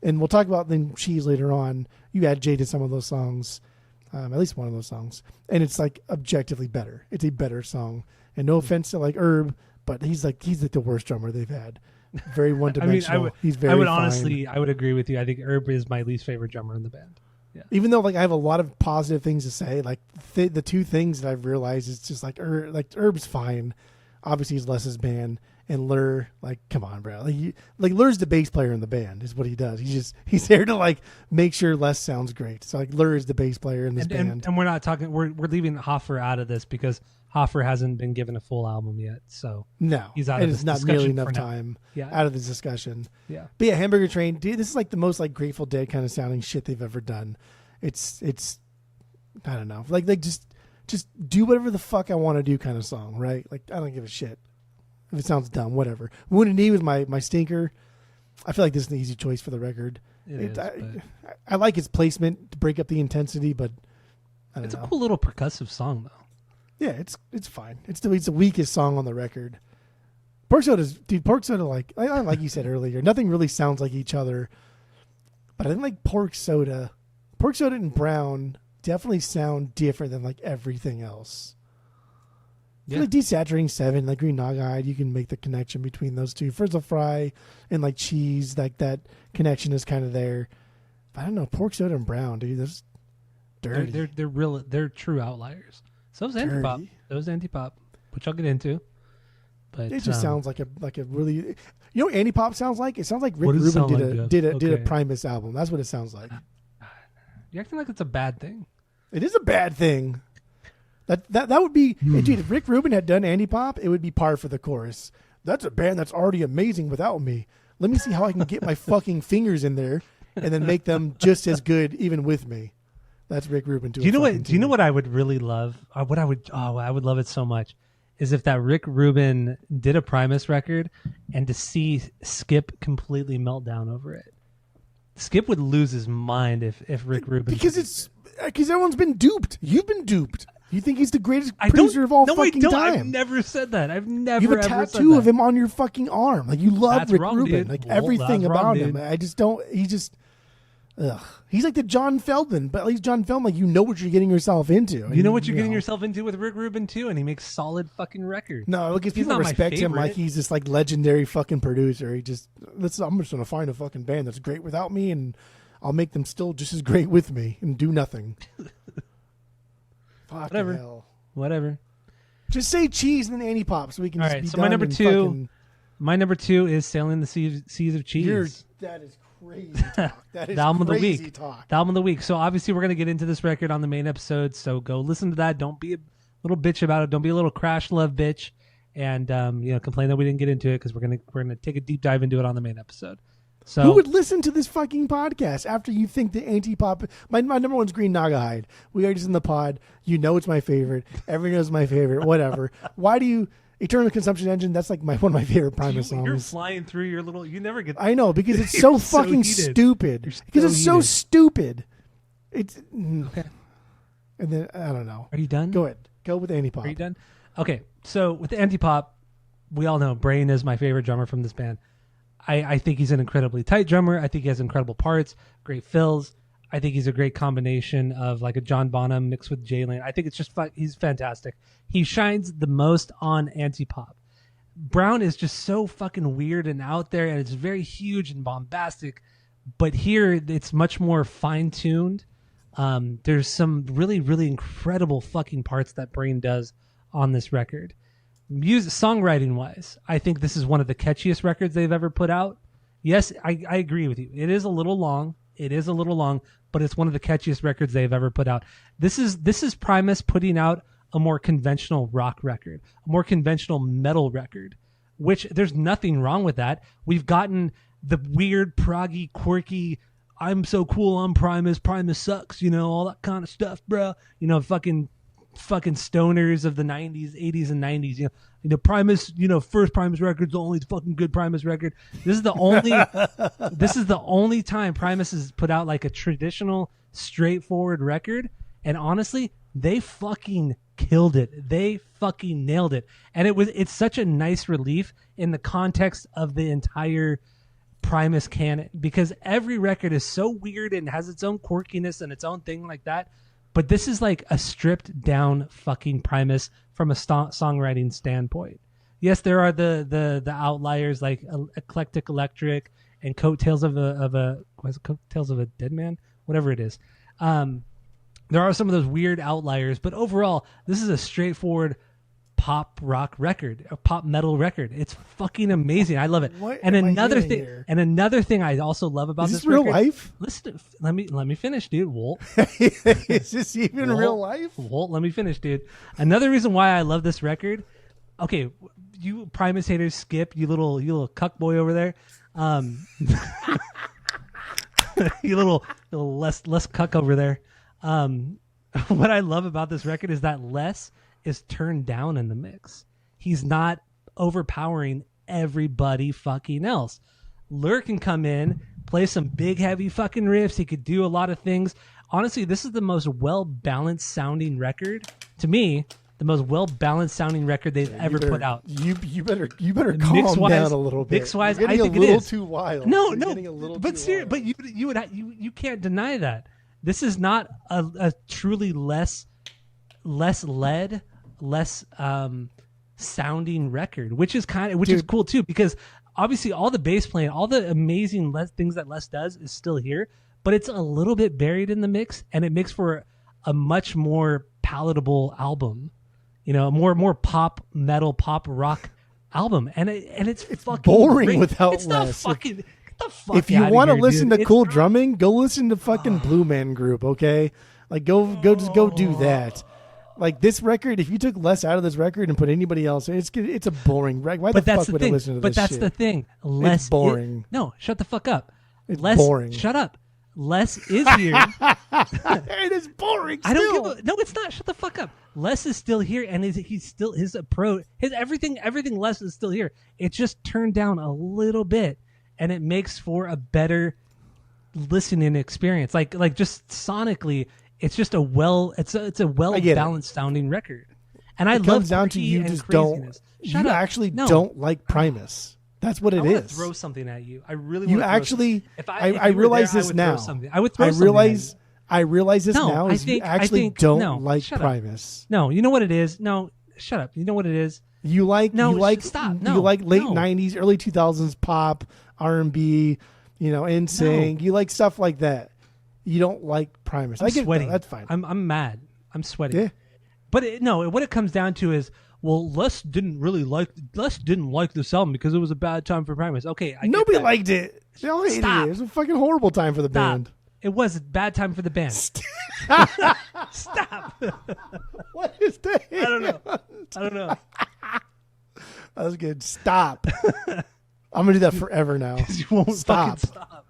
And we'll talk about then Cheese later on. You add Jay to some of those songs, at least one of those songs, and it's like objectively better. It's a better song. And no offense to like Herb, but he's like the worst drummer they've had. Very one dimensional. I would agree with you. I think Herb is my least favorite drummer in the band. Yeah. Even though like I have a lot of positive things to say, like the two things that I've realized is just like Herb's fine. Obviously he's Les's band, and Lur, like, come on, bro. Like Lur's the bass player in the band is what he does. He's there to like make sure Les sounds great. So like Lur is the bass player in this band. And we're not talking. We're leaving Hoffer out of this because Hoffer hasn't been given a full album yet. So no, he's out of this discussion. It's not nearly enough time out of this discussion. Yeah, but yeah, Hamburger Train, dude, this is like the most like Grateful Dead kind of sounding shit they've ever done. It's I don't know, like just do whatever the fuck I want to do kind of song, right? Like, I don't give a shit if it sounds dumb, whatever. Wounded Knee was my stinker. I feel like this is an easy choice for the record. I like its placement to break up the intensity, but I don't know. It's a cool little percussive song though. Yeah, it's fine. It's the weakest song on the record. Pork Soda, like you said earlier, nothing really sounds like each other. But I think like Pork Soda and Brown definitely sound different than like everything else. Yeah. Like Desaturating 7, like Green Nog-Eyed, you can make the connection between those two. Frizzle Fry and like Cheese, like that connection is kind of there. But I don't know, Pork Soda and Brown, dude, that's dirty. They're true outliers. So is Antipop, which I'll get into. But it just sounds like a really, you know what Antipop sounds like? It sounds like Rick Rubin did a Primus album. That's what it sounds like. You're acting like it's a bad thing. It is a bad thing. That would be, dude, if Rick Rubin had done Antipop, it would be par for the course. That's a band that's already amazing without me. Let me see how I can get my fucking fingers in there and then make them just as good even with me. That's Rick Rubin. Do you know what I would really love? I would love it so much. Is if that Rick Rubin did a Primus record and to see Skip completely melt down over it. Skip would lose his mind if Rick Rubin... Because everyone's been duped. You've been duped. You think he's the greatest producer of all fucking time. I've never said that. I've never You have a tattoo of him on your fucking arm. Like, you love Rick Rubin. Dude. Like, everything about him. I just don't... He's like the John Feldman, but at least John Feldman, like, you know what you're getting yourself into. You know what you're getting yourself into with Rick Rubin too, and he makes solid fucking records. No, because people respect him like he's this like legendary fucking producer. I'm just gonna find a fucking band that's great without me, and I'll make them still just as great with me and do nothing. Fucking hell. Whatever. Just say Cheese and then Antipop so we can. All right. So my number two is Sailing the Seas of Cheese. That is crazy talk. That is the album crazy of the week. Talk. The album of the week. So obviously we're going to get into this record on the main episode. So go listen to that. Don't be a little bitch about it. Don't be a little crash love bitch, and complain that we didn't get into it because we're gonna take a deep dive into it on the main episode. So who would listen to this fucking podcast after you think the Antipop? My number one's Green Nog-Eyed. We are just in the pod. You know it's my favorite. Everyone knows my favorite. Whatever. Why do you? Eternal Consumption Engine, that's like one of my favorite Primus songs. You're flying through your little... You never get... I know, because it's so fucking stupid. Because it's so stupid. It's... Okay. And then, I don't know. Are you done? Go ahead. Go with Antipop. Are you done? Okay, so with Antipop, we all know Brain is my favorite drummer from this band. I think he's an incredibly tight drummer. I think he has incredible parts, great fills. I think he's a great combination of like a John Bonham mixed with Jay Lane. I think it's just he's fantastic. He shines the most on Antipop. Brown is just so fucking weird and out there, and it's very huge and bombastic. But here, it's much more fine-tuned. There's some really, really incredible fucking parts that Brain does on this record. Songwriting-wise, I think this is one of the catchiest records they've ever put out. Yes, I agree with you. It is a little long, but it's one of the catchiest records they've ever put out. This is Primus putting out a more conventional rock record, a more conventional metal record, which there's nothing wrong with that. We've gotten the weird, proggy, quirky, I'm so cool, I'm Primus sucks, all that kind of stuff, bro. Fucking stoners of the 90s, 80s, and 90s. Primus, first Primus record's the only fucking good Primus record. This is the only time Primus has put out like a traditional, straightforward record. And honestly, they fucking killed it. They fucking nailed it. And it's such a nice relief in the context of the entire Primus canon, because every record is so weird and has its own quirkiness and its own thing like that. But this is like a stripped down fucking Primus from a songwriting standpoint. Yes, there are the outliers like Eclectic Electric and Coattails of a Dead Man, whatever it is. There are some of those weird outliers, but overall, this is a straightforward pop rock record, a pop metal record. It's fucking amazing. I love it. And another thing I also love about this real record, life? Listen, let me finish, dude. Walt. Is this even real life? Walt, let me finish, dude. Another reason why I love this record. Okay, you Primus haters, skip, you little cuck boy over there. You little less cuck over there. What I love about this record is that Les is turned down in the mix. He's not overpowering everybody fucking else. Lur can come in, play some big heavy fucking riffs. He could do a lot of things. Honestly, this is the most well-balanced sounding record, to me, the most well-balanced sounding record they've ever put out. You better calm down a little bit. Mix-wise, I think a little too wild. No, but you can't deny that. This is not a truly less lead, less sounding record, which is cool too, because obviously all the bass playing, all the amazing things that Les does is still here, but it's a little bit buried in the mix, and it makes for a much more palatable album, more pop metal, pop rock album, and it's fucking boring great. Without it's Les. Not fucking. If you want to listen to cool drumming, go listen to fucking Blue Man Group, okay? Like go do that. Like this record, if you took Les out of this record and put anybody else, it's a boring record. Why the fuck would I listen to this shit? But that's the thing. Les it's boring. No, shut the fuck up. It's boring. Shut up. Les is here. It is boring. Still. I don't no, it's not. Shut the fuck up. Les is still here, and he's still his approach, his everything Les is still here. It's just turned down a little bit, and it makes for a better listening experience. Like just sonically, it's just a well balanced sounding record. And I love it. Comes down to you just craziness. don't like Primus. That's what it is. I want to throw something at you. I really want you to actually. If I realize this now. I would throw something at you. I realize this now. You actually don't like Primus. No, you know what it is. No, shut up. You know what it is. You like late 90s, early 2000s pop, R&B, NSYNC. You like stuff like that. You don't like Primus. I'm sweating. That's fine. I'm mad. I'm sweating. Yeah. But what it comes down to is, well, Les didn't like this album because it was a bad time for Primus. Okay, nobody liked it. They all hated it. It was a fucking horrible time for the band. It was a bad time for the band. Stop. What is that? I don't know. That was good. Stop. I'm gonna do that forever now. You won't fucking stop.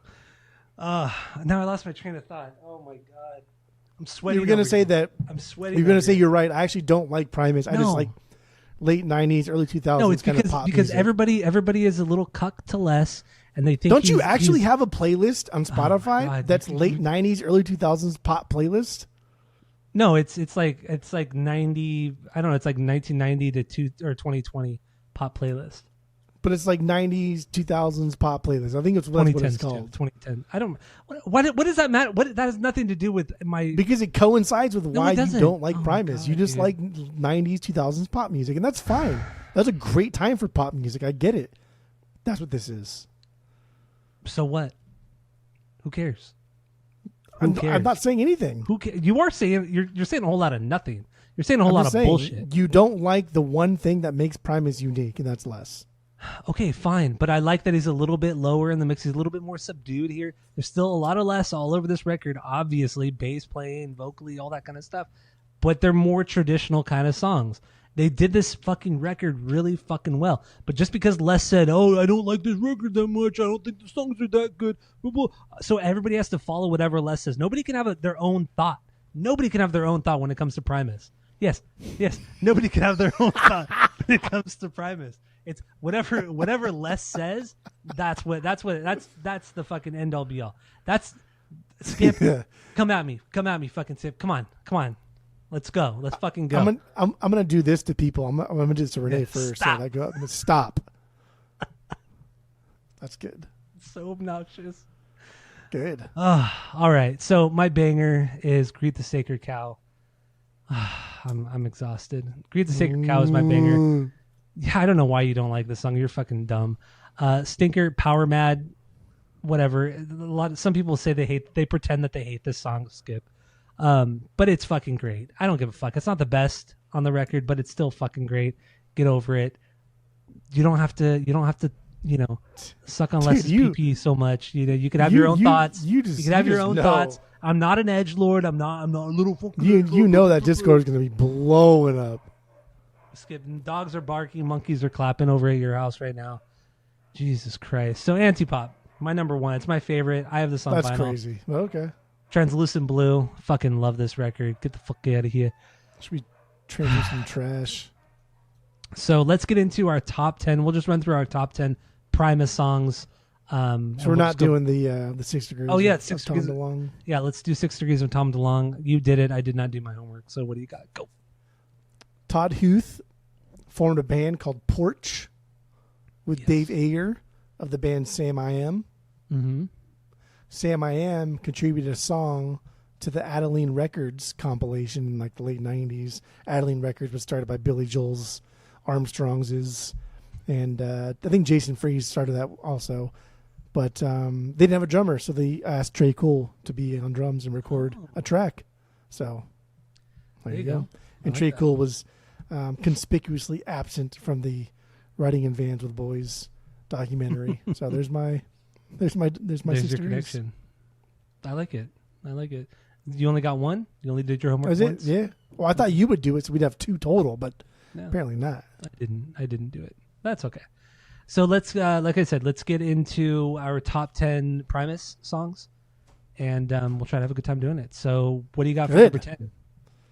Now I lost my train of thought. Oh my god, I'm sweating. You were gonna say that. I'm sweating. You're gonna say you're right. I actually don't like Primus. I just like late 90s, early 2000s. No, it's kind of pop because music. everybody is a little cuck to Les, and they think. Don't you actually have a playlist on Spotify that's late 90s, early 2000s pop playlist? No, it's like 90. I don't know. It's like 1990 to 2020 pop playlist. But it's like 90s, 2000s pop playlist. I think that's what it's called. 2010. I don't. What does that matter? That has nothing to do with my. Because it coincides with why you don't like Primus. You just like 90s, 2000s pop music, and that's fine. That's a great time for pop music. I get it. That's what this is. So what? Who cares? I'm not saying anything. Who you are saying? You're saying a whole lot of nothing. You're saying a whole lot of bullshit. You don't like the one thing that makes Primus unique, and that's Les. Okay, fine, but I like that he's a little bit lower in the mix. He's a little bit more subdued here. There's still a lot of Les all over this record, obviously, bass playing, vocally, all that kind of stuff. But they're more traditional kind of songs. They did this fucking record really fucking well. But just because Les said, "Oh, I don't like this record that much. I don't think the songs are that good," so everybody has to follow whatever Les says. Nobody can have their own thought. Nobody can have their own thought when it comes to Primus. Yes. Nobody can have their own thought when it comes to Primus. It's whatever Les says. That's the fucking end all be all. That's Skip. Come at me, fucking Skip. Come on. Let's go. Let's fucking go. I'm gonna do this to people. I'm gonna do this to Renee first. Stop. So I go up and stop. That's good. So obnoxious. Good. All right. So my banger is "Greet the Sacred Cow." I'm exhausted. "Greet the Sacred Cow" is my banger. Yeah, I don't know why you don't like this song. You're fucking dumb. Stinker, Power Mad, whatever. Some people say they pretend that they hate this song, Skip. But it's fucking great. I don't give a fuck. It's not the best on the record, but it's still fucking great. Get over it. You don't have to, suck on Les's pee so much. You could have your own thoughts. You can have your own thoughts. I'm not an edgelord. I'm not a little fucking. You know that Discord is going to be blowing up. Skip. Dogs are barking. Monkeys are clapping over at your house right now. Jesus Christ. So Antipop, my number one. It's my favorite. I have this on vinyl. That's crazy. Okay. Translucent Blue. Fucking love this record. Get the fuck out of here. Should we translucent trash? So let's get into our top 10. We'll just run through our top 10 Primus songs. So we're not doing the 6 degrees. Oh yeah, 6 degrees. Tom DeLonge. Yeah, let's do 6 degrees of Tom DeLonge. You did it. I did not do my homework. So what do you got? Go. Todd Huth formed a band called Porch with Dave Ager of the band Sam I Am. Mm-hmm. Sam I Am contributed a song to the Adeline Records compilation in like the late 90s. Adeline Records was started by Billy Joel's Armstrong's, and I think Jason Freeze started that also. But they didn't have a drummer, so they asked Trey Cool to be on drums and record a track. So there you go. And Trey Cool was conspicuously absent from the Riding in Vans with Boys documentary. So there's your 6 degrees. Connection. I like it. You only got one? You only did your homework once? Yeah. Well, I thought you would do it, so we'd have two total, but no, apparently not. I didn't do it. That's okay. So let's, like I said, let's get into our top 10 Primus songs, and we'll try to have a good time doing it. So what do you got for number 10?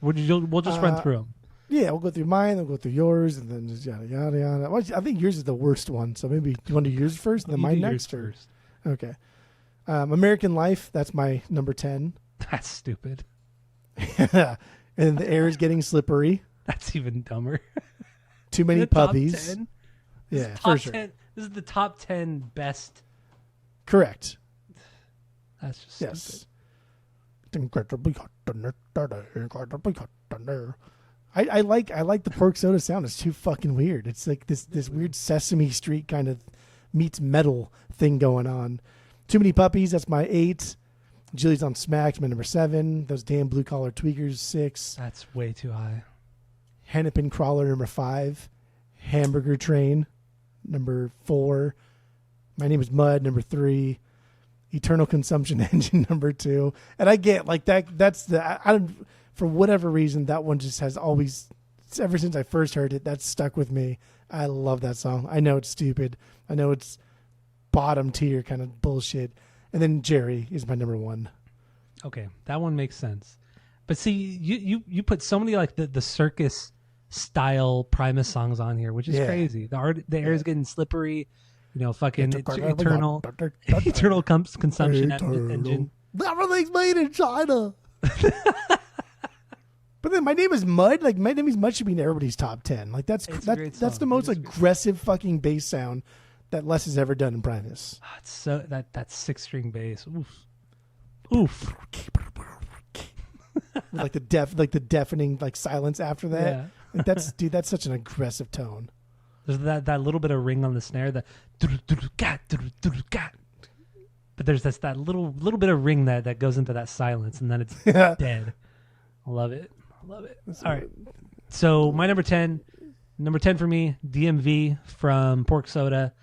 We'll just run through them. Yeah, we'll go through mine, then we'll go through yours, and then just yada, yada, yada. Well, I think yours is the worst one, so maybe you want to do yours first, and then mine next? First. Okay. American Life, that's my number 10. That's stupid. And The Air is Getting Slippery. That's even dumber. Too Many Puppies. Yeah, for sure. This is the top 10 best. Correct. That's just stupid. I like the Pork Soda sound. It's too fucking weird. It's like this weird Sesame Street kind of meets metal thing going on. Too Many Puppies, that's my 8. Jilly's on Smacked, my number 7. Those Damn Blue Collar Tweakers, 6. That's way too high. Hennepin Crawler, number 5. Hamburger Train, number 4. My Name is Mud, number 3. Eternal Consumption Engine, number 2. And I get like that's for whatever reason, that one just has always, ever since I first heard it, that's stuck with me. I love that song. I know it's stupid. I know it's bottom tier kind of bullshit. And then Jerry is my number 1. Okay, that one makes sense. But see, you put so many like the circus style Primus songs on here, which is crazy. The air is getting slippery. Fucking eternal consumption engine. Everything's made in China. But then My Name is Mud. Like My Name is Mud should be in everybody's top 10. Like that's the most aggressive fucking bass sound that Les has ever done in Primus. Oh, it's so that 6-string bass. Oof. With the deafening like silence after that. Yeah. Like that's such an aggressive tone. There's that little bit of ring on the snare, but there's that little bit of ring that goes into that silence, and then it's dead. I love it. All right. So my number 10 for me, DMV from Pork Soda.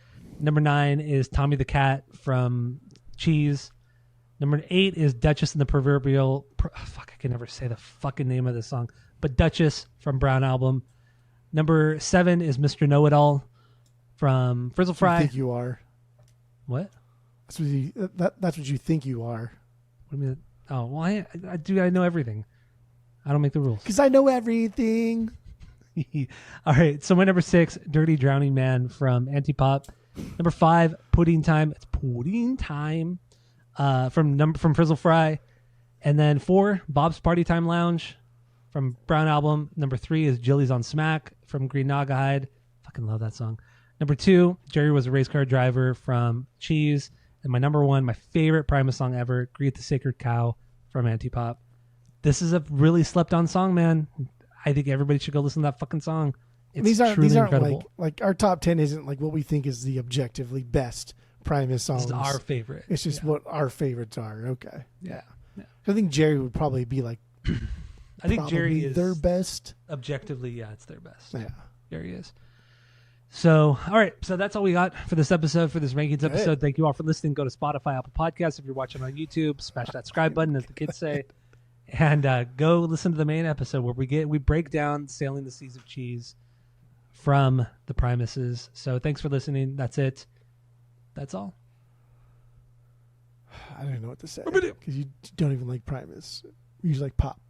Number 9 is Tommy the Cat from Cheese. Number 8 is Duchess and the Proverbial. I can never say the fucking name of this song. But Duchess from Brown Album. Number 7 is Mr. Know-It-All from Frizzle Fry. You think you are. What? That's what you think you are. What do you mean? Oh, well, I know everything. I don't make the rules. Because I know everything. All right, so my number 6, Dirty Drowning Man from Antipop. Number 5, Pudding Time. It's Pudding Time from Frizzle Fry. And then 4, Bob's Party Time Lounge from Brown Album. Number 3 is Jilly's on Smack from Green Naugahyde. Fucking love that song. Number 2, Jerry Was a Race Car Driver from Cheese. And my number 1, my favorite Primus song ever, Greet the Sacred Cow from Antipop. This is a really slept on song, man. I think everybody should go listen to that fucking song. These aren't incredible. Like our top 10 isn't like what we think is the objectively best Primus songs. It's our favorite. It's just what our favorites are. Okay. Yeah. I think Jerry would probably be like. I think Jerry is their best. Objectively, yeah, it's their best. Yeah. Jerry is. So, all right. So that's all we got for this episode, for this rankings episode. Thank you all for listening. Go to Spotify, Apple Podcasts. If you're watching on YouTube, smash that subscribe button, as the kids say. And go listen to the main episode where we break down Sailing the Seas of Cheese from the Primuses. So thanks for listening. That's it. That's all. I don't know what to say because you don't even like Primus. You just like pop.